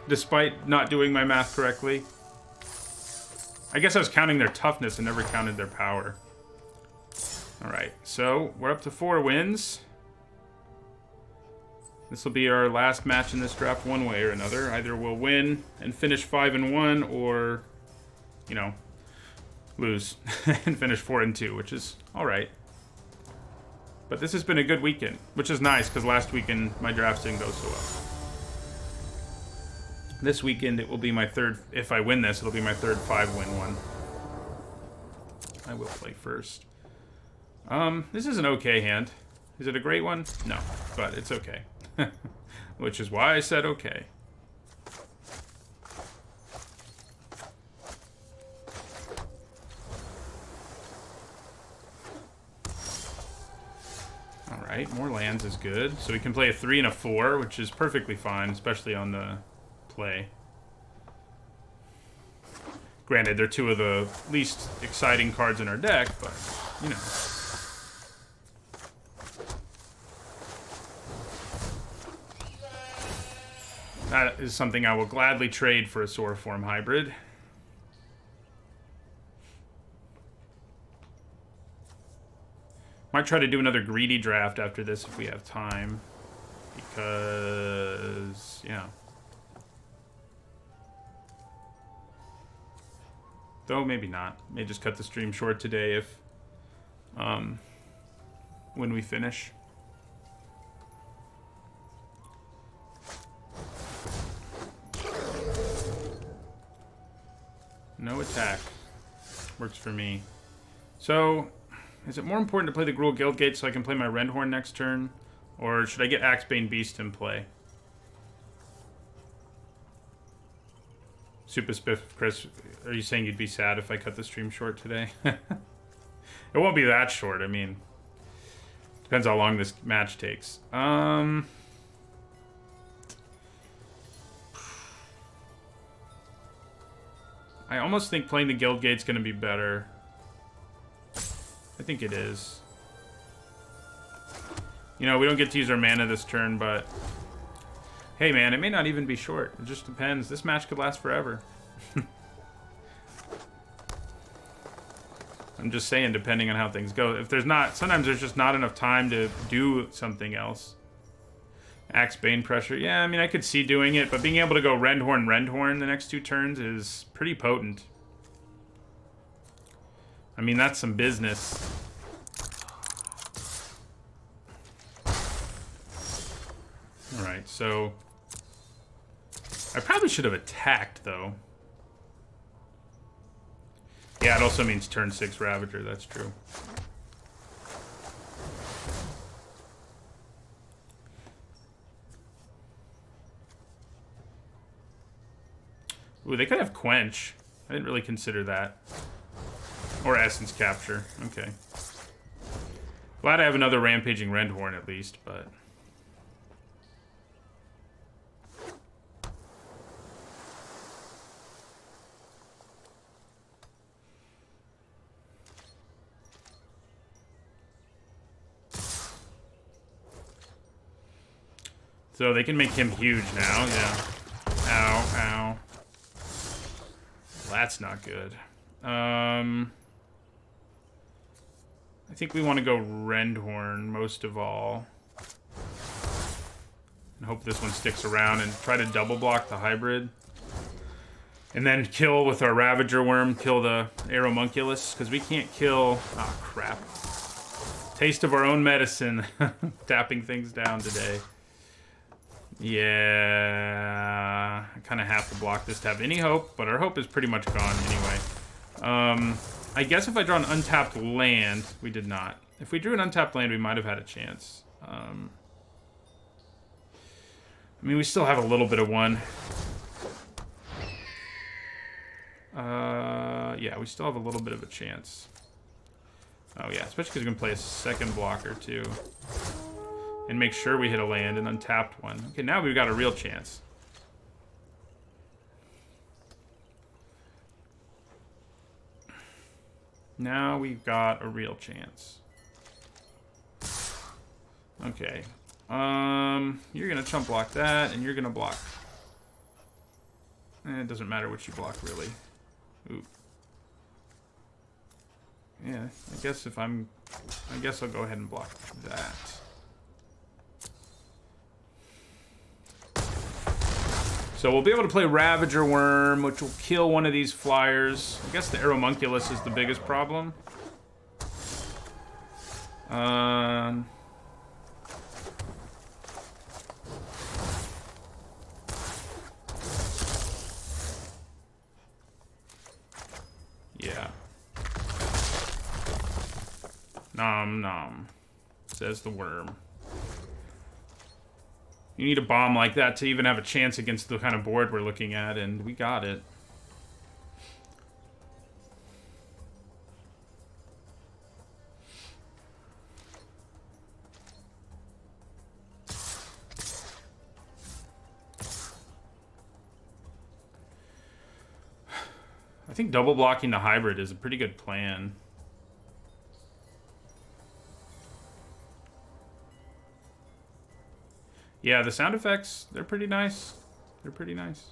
Despite not doing my math correctly. I guess I was counting their toughness and never counted their power. Alright, so we're up to 4 wins. This will be our last match in this draft one way or another. Either we'll win and finish 5-1, or, you know, lose and finish 4-2, which is alright. But this has been a good weekend, which is nice, because last weekend my drafts didn't go so well. This weekend it will be my third, if I win this, it'll be my third 5-win one. I will play first. This is an okay hand. Is it a great one? No, but it's okay. Which is why I said okay. Alright, more lands is good. So we can play a 3 and a 4, which is perfectly fine, especially on the play. Granted, they're 2 of the least exciting cards in our deck, but, you know. That is something I will gladly trade for a Soroform hybrid. Might try to do another greedy draft after this if we have time. Because, yeah. Though, maybe not. May just cut the stream short today if... when we finish. No attack. Works for me. So, is it more important to play the Gruul Guildgate so I can play my Rendhorn next turn? Or should I get Axebane Beast in play? Super Spiff, Chris, are you saying you'd be sad if I cut the stream short today? It won't be that short, I mean. Depends how long this match takes. I almost think playing the Guildgate's going to be better. I think it is. You know, we don't get to use our mana this turn, but... Hey, man, it may not even be short. It just depends. This match could last forever. I'm just saying, depending on how things go. If there's not... Sometimes there's just not enough time to do something else. Axe Bane Pressure. Yeah, I mean, I could see doing it, but being able to go Rendhorn the next 2 turns is pretty potent. I mean, that's some business. Alright, so... I probably should have attacked, though. Yeah, it also means turn 6 Ravager, that's true. Ooh, they could have Quench. I didn't really consider that. Or Essence Capture. Okay. Glad I have another Rampaging Rendhorn at least, but... So they can make him huge now, yeah. Ow, ow. that's not good. I think we want to go Rendhorn most of all. And hope this one sticks around and try to double block the hybrid. And then kill with our Ravager Worm, kill the Aeromunculus, because we can't kill... Oh, crap. Taste of our own medicine. Tapping things down today. Yeah... I kind of have to block this to have any hope, but our hope is pretty much gone anyway. I guess if I draw an untapped land... We did not. If we drew an untapped land, we might have had a chance. I mean, we still have a little bit of one. Yeah, we still have a little bit of a chance. Oh yeah, especially because we're going to play a second blocker too. And make sure we hit a land, an untapped one. Okay, now we've got a real chance. Now we've got a real chance. Okay. You're going to chump block that, and you're going to block. It doesn't matter what you block, really. Ooh. Yeah, I guess I'll go ahead and block that. So we'll be able to play Ravager Worm, which will kill one of these flyers. I guess the Aeromunculus is the biggest problem. Yeah. Nom nom, says the worm. You need a bomb like that to even have a chance against the kind of board we're looking at, and we got it. I think double blocking the hybrid is a pretty good plan. Yeah, the sound effects, they're pretty nice. They're pretty nice.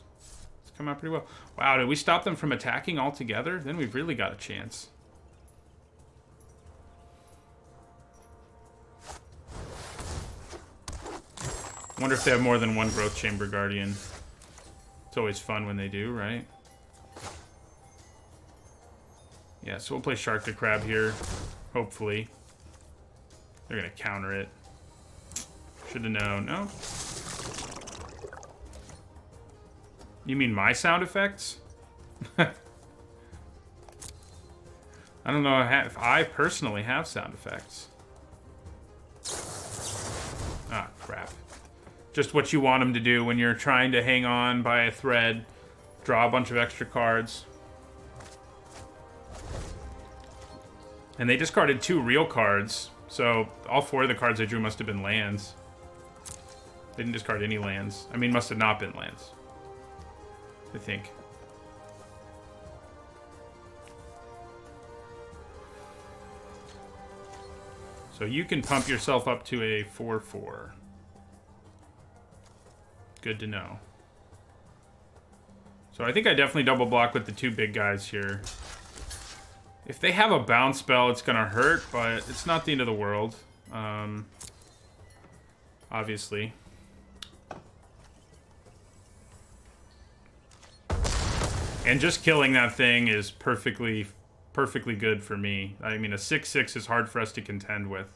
It's come out pretty well. Wow, did we stop them from attacking altogether? Then we've really got a chance. I wonder if they have more than one Growth Chamber Guardian. It's always fun when they do, right? Yeah, so we'll play Shark to Crab here, hopefully. They're going to counter it. Should have known. No. You mean my sound effects? I don't know if I personally have sound effects. Ah, crap. Just what you want them to do when you're trying to hang on by a thread. Draw a bunch of extra cards. And they discarded 2 real cards. So all 4 of the cards I drew must have been lands. They didn't discard any lands. I mean, must have not been lands. I think. So you can pump yourself up to a 4/4. Good to know. So I think I definitely double block with the 2 big guys here. If they have a bounce spell, it's going to hurt, but it's not the end of the world. Obviously. And just killing that thing is perfectly good for me. I mean, a 6/6 is hard for us to contend with.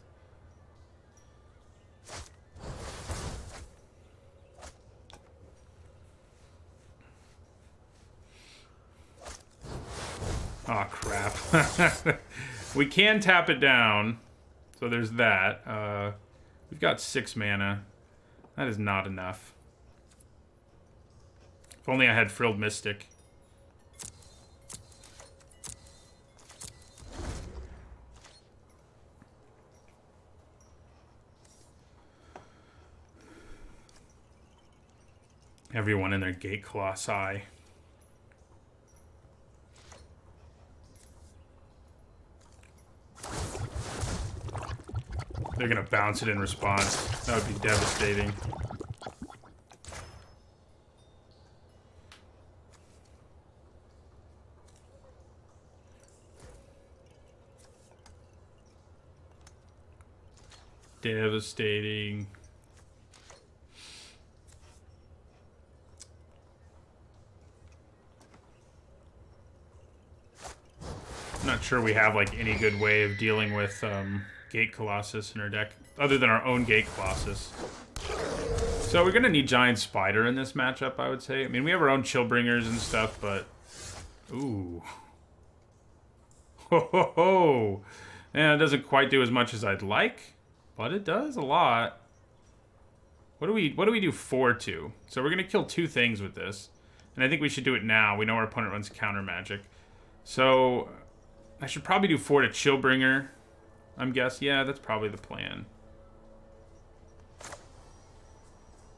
Oh, crap. We can tap it down. So there's that. We've got 6 mana. That is not enough. If only I had Frilled Mystic. Everyone in their Gate Colossi. They're gonna bounce it in response. That would be devastating. devastating. I'm not sure we have like any good way of dealing with Gate Colossus in our deck, other than our own Gate Colossus. So we're gonna need Giant Spider in this matchup, I would say. I mean, we have our own Chillbringers and stuff, but ooh, ho ho ho! Yeah, it doesn't quite do as much as I'd like, but it does a lot. What do we do 4-2? So we're gonna kill 2 things with this, and I think we should do it now. We know our opponent runs counter magic, so I should probably do 4 to Chillbringer. I'm guessing. Yeah, that's probably the plan.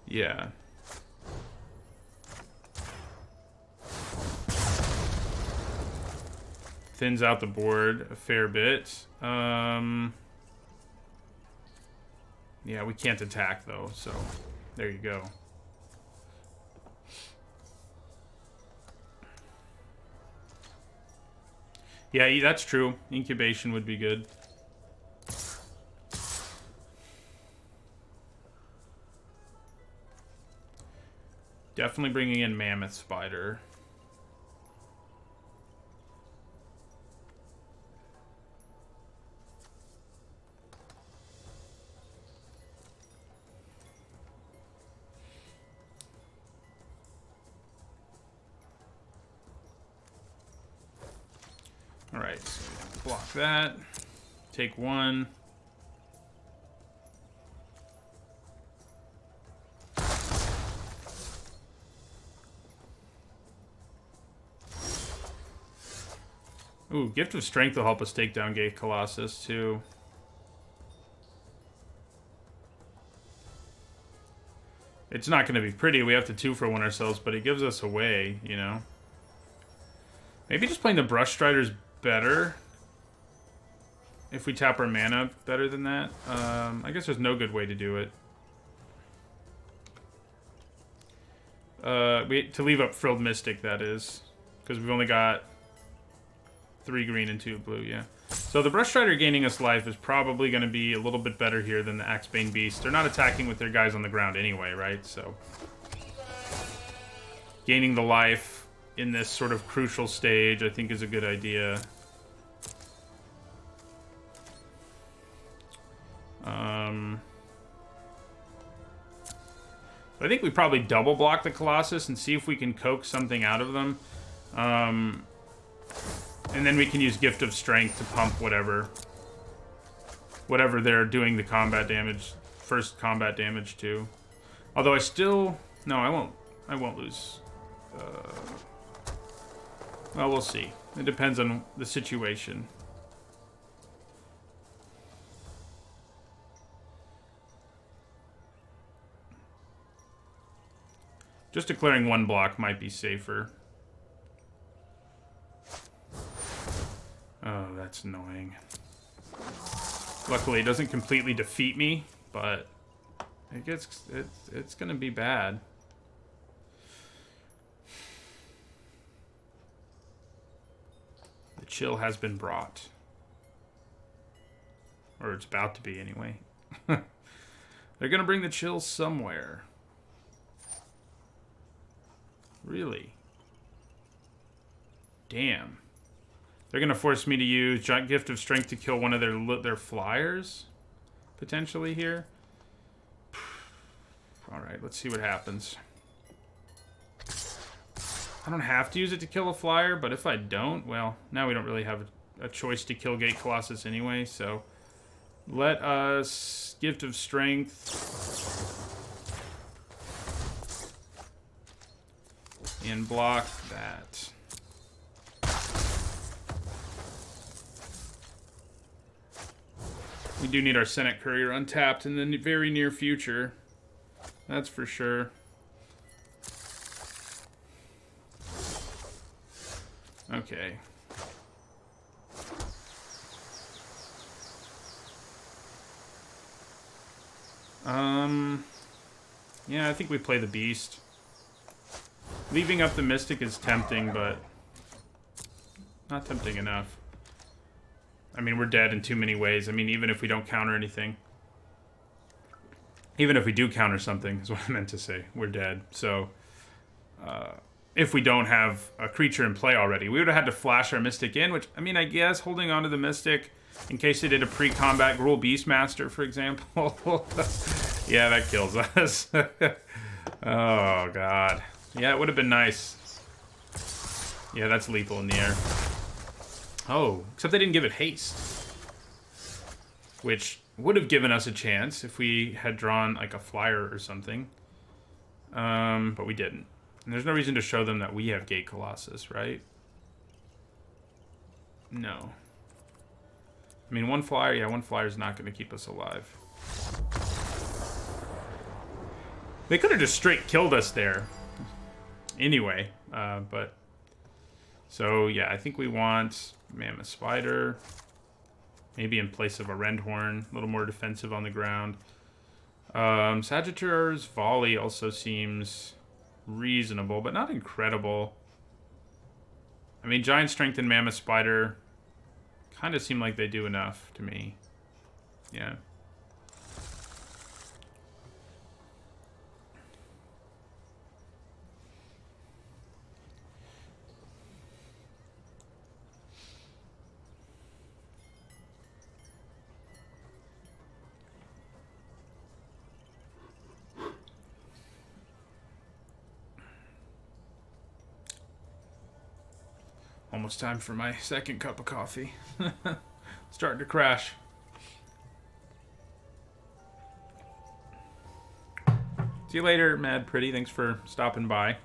Yeah. Thins out the board a fair bit. Yeah, we can't attack though, so there you go. Yeah, that's true. Incubation would be good. Definitely bringing in Mammoth Spider. Alright, so block that. Take 1. Ooh, Gift of Strength will help us take down Gate Colossus, too. It's not going to be pretty. We have to 2-for-1 ourselves, but it gives us a way, you know? Maybe just playing the Brush Strider's better. If we tap our mana better than that. I guess there's no good way to do it. To leave up Frilled Mystic, that is. Because we've only got 3 green and 2 blue, yeah. So the Brush Strider gaining us life is probably going to be a little bit better here than the Axebane Beast. They're not attacking with their guys on the ground anyway, right? So gaining the life in this sort of crucial stage, I think, is a good idea. I think we probably double block the Colossus and see if we can coax something out of them. And then we can use Gift of Strength to pump whatever they're doing the combat damage, first combat damage to. Although I still... No, I won't lose. Well, we'll see. It depends on the situation. Just declaring 1 block might be safer. Oh, that's annoying. Luckily, it doesn't completely defeat me, but it's gonna be bad. The chill has been brought. Or it's about to be, anyway. They're gonna bring the chill somewhere. Really? Damn. They're gonna force me to use Giant Gift of Strength to kill one of their flyers, potentially here. All right, let's see what happens. I don't have to use it to kill a flyer, but if I don't, well, now we don't really have a choice to kill Gate Colossus anyway. So let us Gift of Strength and block that. We do need our Senate Courier untapped in the very near future. That's for sure. Okay. Yeah, I think we play the Beast. Leaving up the Mystic is tempting, but not tempting enough. I mean, we're dead in too many ways. I mean, even if we don't counter anything. Even if we do counter something, is what I meant to say. We're dead. So, if we don't have a creature in play already, we would have had to flash our Mystic in, which, I mean, I guess holding on to the Mystic in case they did a pre-combat Gruul Beastmaster, for example. Yeah, that kills us. Oh, God. Yeah, it would have been nice. Yeah, that's lethal in the air. Oh, except they didn't give it haste, which would have given us a chance if we had drawn like a flyer or something. But we didn't. And there's no reason to show them that we have Gate Colossus, right? No. I mean, one flyer, yeah, one flyer is not going to keep us alive. They could have just straight killed us there. Anyway, but... So, yeah, I think we want Mammoth Spider. Maybe in place of a Rendhorn, a little more defensive on the ground. Sagittarius Volley also seems reasonable, but not incredible. I mean, Giant Strength and Mammoth Spider kind of seem like they do enough to me. Yeah. Almost time for my second cup of coffee. Starting to crash. See you later, Mad Pretty. Thanks for stopping by.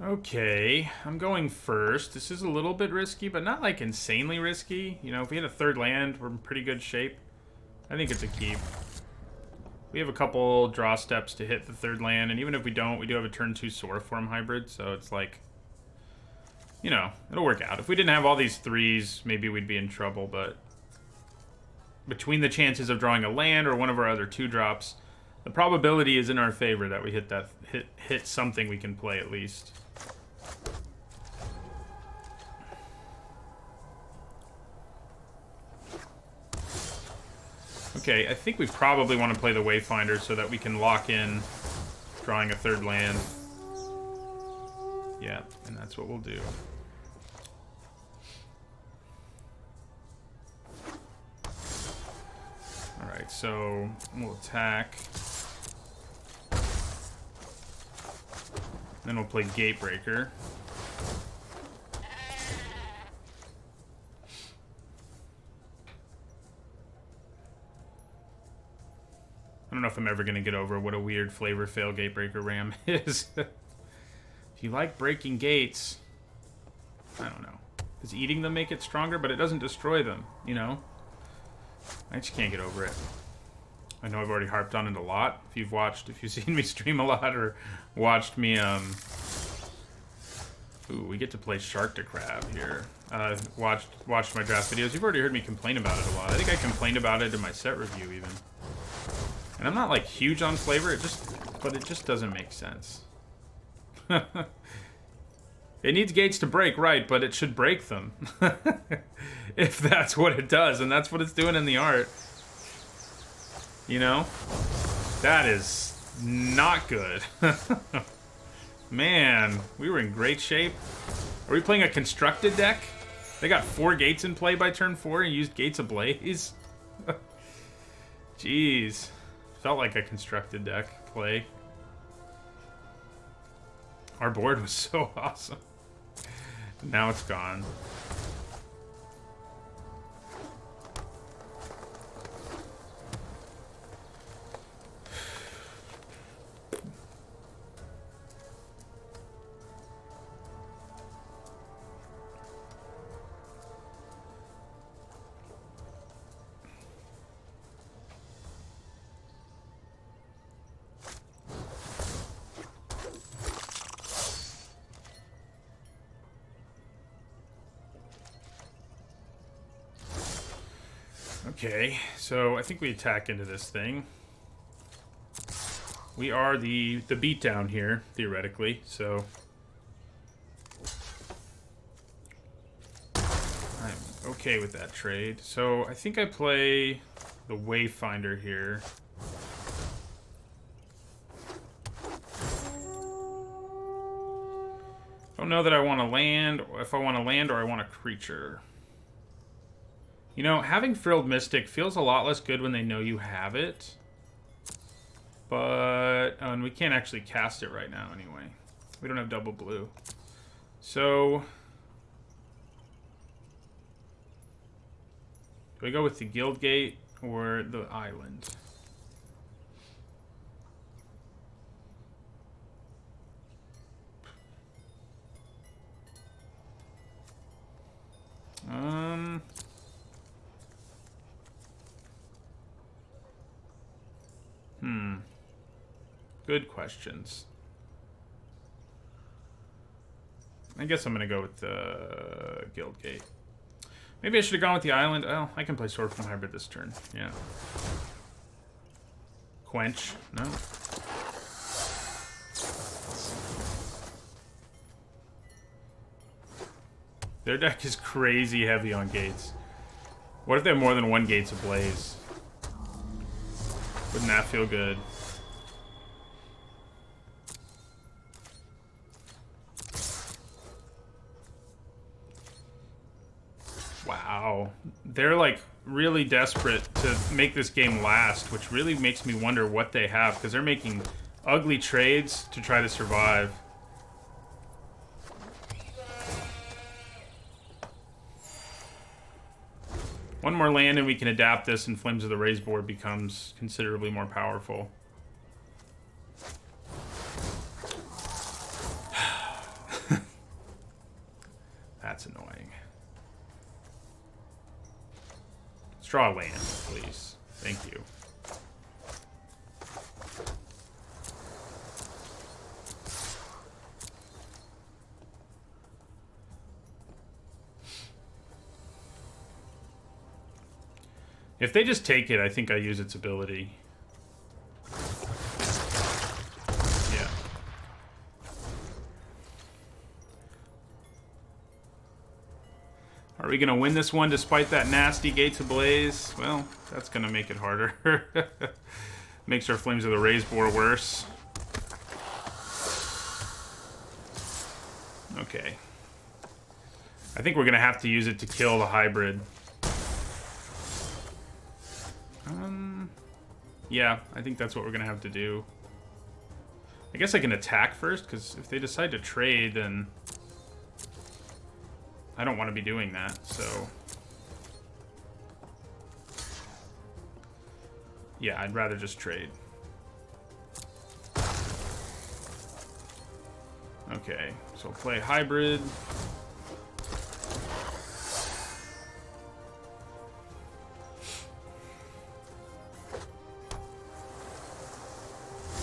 Okay, I'm going first. This is a little bit risky, but not like insanely risky. You know, if we had a third land, we're in pretty good shape. I think it's a keep. We have a couple draw steps to hit the third land, and even if we don't, we do have a turn 2 Sauroform hybrid, so it's like, you know, it'll work out. If we didn't have all these threes, maybe we'd be in trouble, but between the chances of drawing a land or one of our other 2-drops, the probability is in our favor that we hit something we can play at least. Okay, I think we probably want to play the Wayfinder so that we can lock in drawing a third land. Yeah, and that's what we'll do. Alright, so we'll attack. Then we'll play Gatebreaker. I don't know if I'm ever going to get over what a weird flavor fail Gatebreaker Ram is. If you like breaking gates, I don't know. Does eating them make it stronger? But it doesn't destroy them, you know? I just can't get over it. I know I've already harped on it a lot. If you've seen me stream a lot or watched me, Ooh, we get to play Shark to Crab here. Watched my draft videos. You've already heard me complain about it a lot. I think I complained about it in my set review even. And I'm not like huge on flavor, but it just doesn't make sense. It needs gates to break, right, but it should break them. If that's what it does, and that's what it's doing in the art. You know? That is not good. Man, we were in great shape. Are we playing a constructed deck? They got 4 gates in play by turn 4 and used Gates Ablaze? Jeez. Felt like a constructed deck play. Our board was so awesome. Now it's gone. Okay, so I think we attack into this thing. We are the beatdown here, theoretically, so... I'm okay with that trade. So I think I play the Wayfinder here. I don't know that I want to land, or if I want to land or I want a creature. You know, having Frilled Mystic feels a lot less good when they know you have it. But, and we can't actually cast it right now anyway. We don't have double blue. So, do I go with the Guild Gate or the Island? Good questions. I guess I'm going to go with the Guild Gate. Maybe I should have gone with the Island. Oh, I can play Sword from Hybrid this turn. Yeah. Quench. No. Their deck is crazy heavy on gates. What if they have more than one Gates Ablaze? Wouldn't that feel good? Wow. They're like really desperate to make this game last, which really makes me wonder what they have, because they're making ugly trades to try to survive. One more land and we can adapt this, and Flames of the Raise board becomes considerably more powerful. That's annoying. Let's draw a land, please. Thank you. If they just take it, I think I use its ability. Yeah. Are we going to win this one despite that nasty Gates Ablaze? Well, that's going to make it harder. Makes our Flames of the Raise board worse. Okay. I think we're going to have to use it to kill the hybrid. Yeah, I think that's what we're going to have to do. I guess I can attack first, because if they decide to trade, then I don't want to be doing that, so... Yeah, I'd rather just trade. Okay, so play hybrid.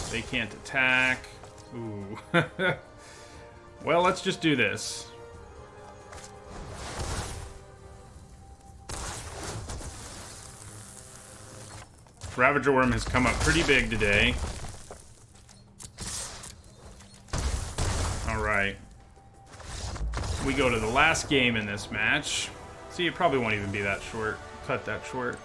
They can't attack. Ooh. Well, let's just do this. Ravager Worm has come up pretty big today. Alright. We go to the last game in this match. See, it probably won't even be that short. Cut that short.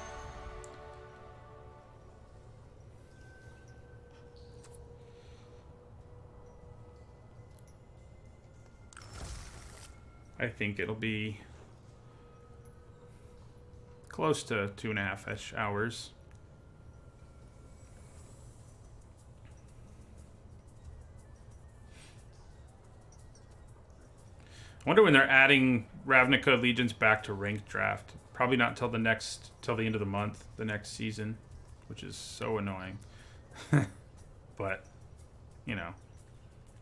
I think it'll be close to 2.5-ish hours. I wonder when they're adding Ravnica Allegiance back to ranked draft. Probably not till the end of the month, the next season, which is so annoying. But, you know.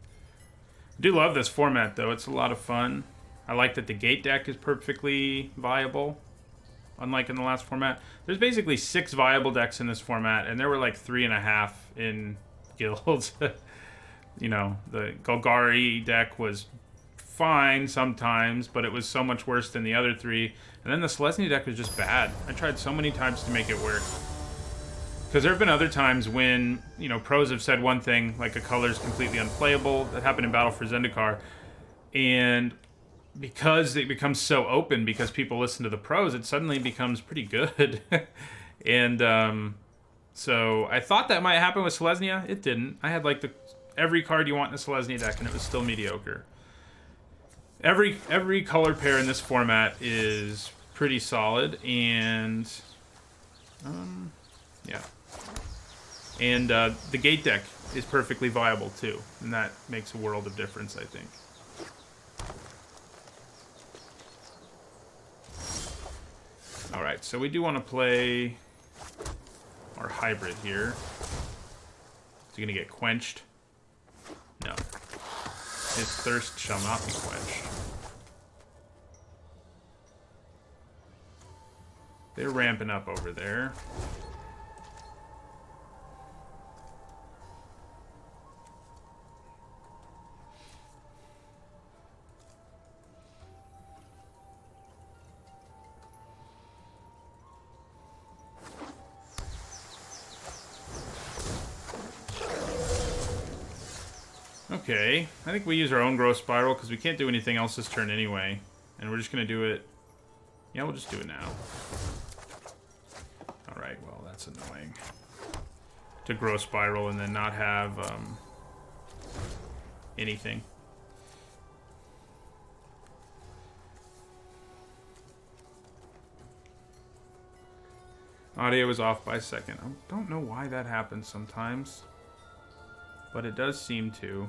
I do love this format, though. It's a lot of fun. I like that the gate deck is perfectly viable, unlike in the last format. There's basically 6 viable decks in this format, and there were like 3.5 in guilds. You know, the Golgari deck was fine sometimes, but it was so much worse than the other three. And then the Selesnya deck was just bad. I tried so many times to make it work. Because there have been other times when, you know, pros have said one thing, like a color's completely unplayable. That happened in Battle for Zendikar. And because it becomes so open, because people listen to the pros, it suddenly becomes pretty good. And so I thought that might happen with Selesnya. It didn't. I had like every card you want in a Selesnya deck, and it was still mediocre. Every color pair in this format is pretty solid, and yeah. And the gate deck is perfectly viable too, and that makes a world of difference, I think. All right, so we do want to play our hybrid here. Is he gonna get quenched? No. His thirst shall not be quenched. They're ramping up over there. Okay, I think we use our own growth spiral because we can't do anything else this turn anyway. And we're just going to do it... Yeah, we'll just do it now. Alright, well, that's annoying. To growth spiral and then not have anything. Audio was off by a second. I don't know why that happens sometimes. But it does seem to.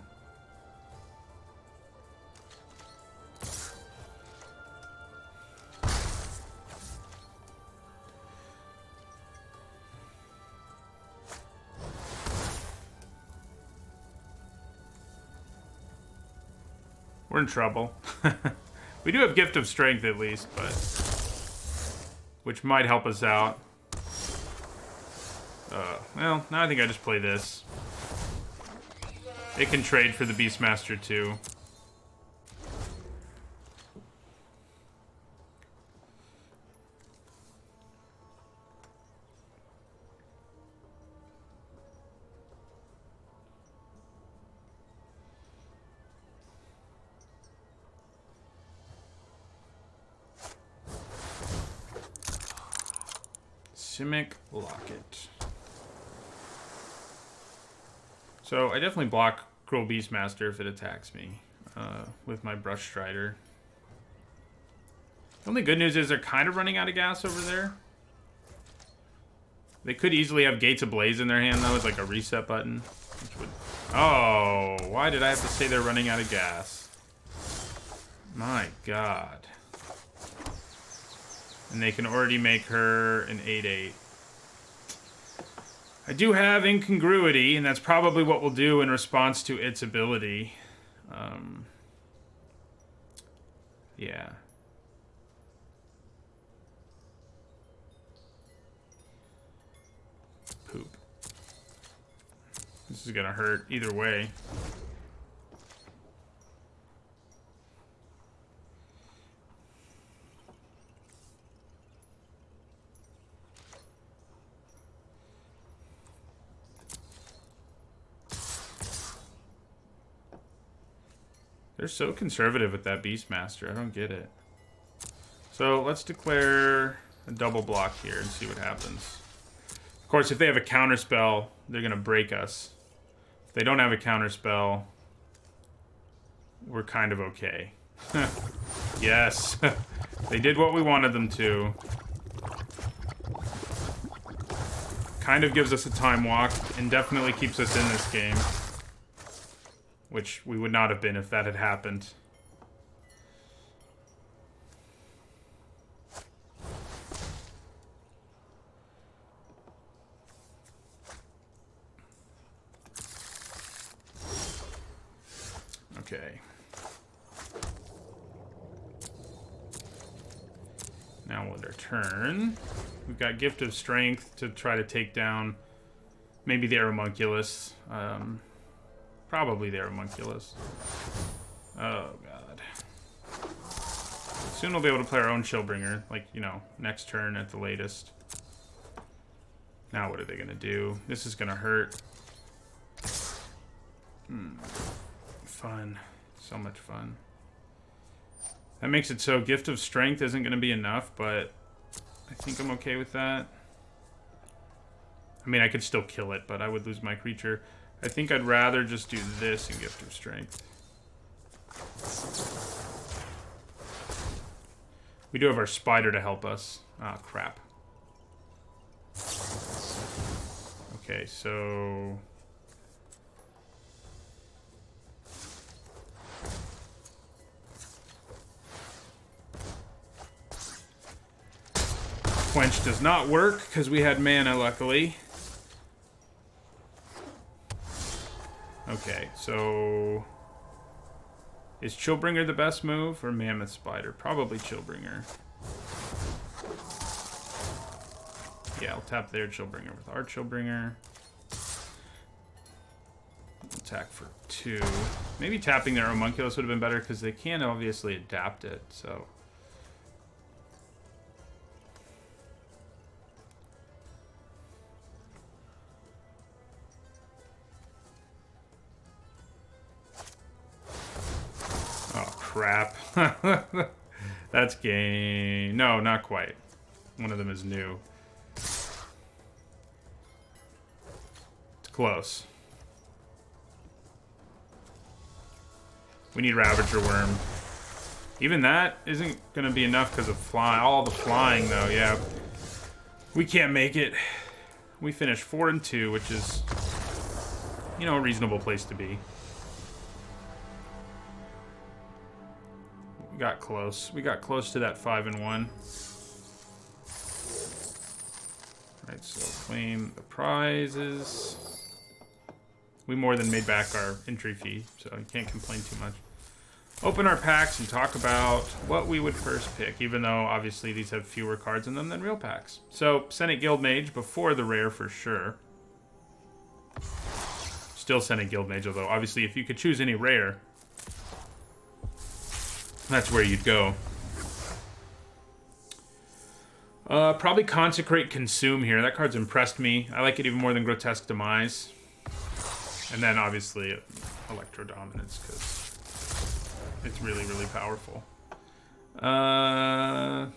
We're in trouble. We do have Gift of Strength at least, but which might help us out. Well, now I think I just play this. It can trade for the Beastmaster too. Simic Locket. So I definitely block Cruel Beastmaster if it attacks me with my Brush Strider. The only good news is they're kind of running out of gas over there. They could easily have Gates Ablaze in their hand though, as like a reset button. Which would... Oh, why did I have to say they're running out of gas? My god. And they can already make her an 8/8. I do have Incongruity, and that's probably what we'll do in response to its ability. Yeah. Poop. This is gonna hurt either way. They're so conservative with that Beastmaster. I don't get it. So let's declare a double block here and see what happens. Of course, if they have a counterspell, they're going to break us. If they don't have a counterspell, we're kind of okay. Yes. They did what we wanted them to. Kind of gives us a time walk and definitely keeps us in this game. Which we would not have been if that had happened. Okay. Now with our turn, we've got Gift of Strength to try to take down maybe the Aeromunculus. Probably the Aeromunculus. Oh, God. soon we'll be able to play our own Chillbringer, like, you know, next turn at the latest. Now what are they gonna do? This is gonna hurt. Fun. So much fun. That makes it so Gift of Strength isn't gonna be enough, but I think I'm okay with that. I mean, I could still kill it, but I would lose my creature. I think I'd rather just do this in Gift of Strength. We do have our spider to help us. Ah, crap. Okay, so... Quench does not work, because we had mana, luckily. Okay, so... Is Chillbringer the best move, or Mammoth Spider? Probably Chillbringer. Yeah, I'll tap their Chillbringer with our Chillbringer. Attack for 2. Maybe tapping their Homunculus would have been better, because they can obviously adapt it, so... Crap. That's game. No, not quite. One of them is new. It's close. We need Ravager Worm. Even that isn't going to be enough because of all the flying, though. Yeah. We can't make it. We finished 4-2, which is, you know, a reasonable place to be. Got close. We got close to that 5-1. Right, so claim the prizes. We more than made back our entry fee, so you can't complain too much. Open our packs and talk about what we would first pick, even though obviously these have fewer cards in them than real packs. So Senate Guildmage before the rare for sure. Still Senate Guildmage, although obviously if you could choose any rare, that's where you'd go. Probably Consecrate Consume here. That card's impressed me. I like it even more than Grotesque Demise. And then obviously Electro Dominance, because it's really, really powerful. I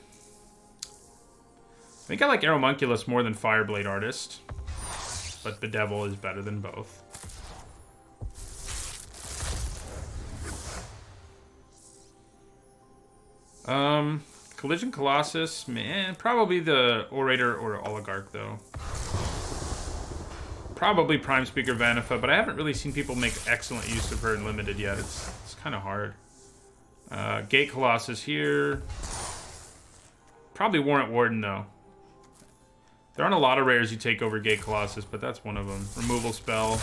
think I like Aeromunculus more than Fireblade Artist, but Bedevil is better than both. Collision Colossus, man, probably the Orator or Oligarch, though. Probably Prime Speaker Vanifa, but I haven't really seen people make excellent use of her in Limited yet. It's kind of hard. Gate Colossus here. Probably Warrant Warden, though. There aren't a lot of rares you take over Gate Colossus, but that's one of them. Removal spell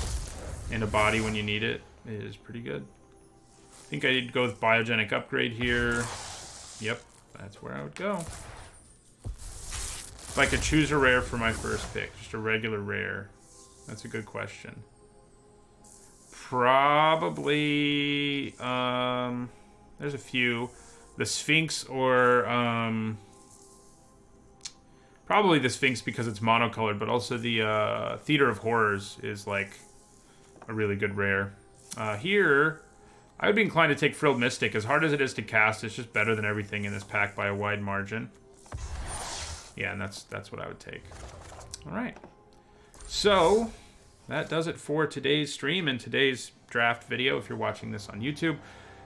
and a body when you need it is pretty good. I think I'd go with Biogenic Upgrade here. Yep, that's where I would go. If I could choose a rare for my first pick, just a regular rare, that's a good question. Probably, there's a few. The Sphinx or, probably the Sphinx because it's monocolored, but also the Theater of Horrors is like a really good rare. Here, I would be inclined to take Frilled Mystic. As hard as it is to cast, it's just better than everything in this pack by a wide margin. Yeah, and that's what I would take. All right. So, that does it for today's stream and today's draft video if you're watching this on YouTube.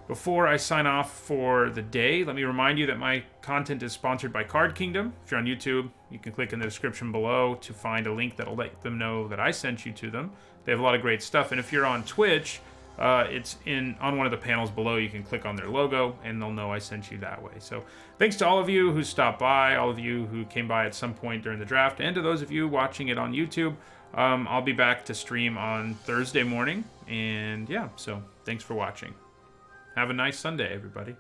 Before I sign off for the day, let me remind you that my content is sponsored by Card Kingdom. If you're on YouTube, you can click in the description below to find a link that'll let them know that I sent you to them. They have a lot of great stuff. And if you're on Twitch, it's on one of the panels below. You can click on their logo, and they'll know I sent you that way. So thanks to all of you who stopped by, all of you who came by at some point during the draft, and to those of you watching it on YouTube. I'll be back to stream on Thursday morning. And yeah, so thanks for watching. Have a nice Sunday, everybody.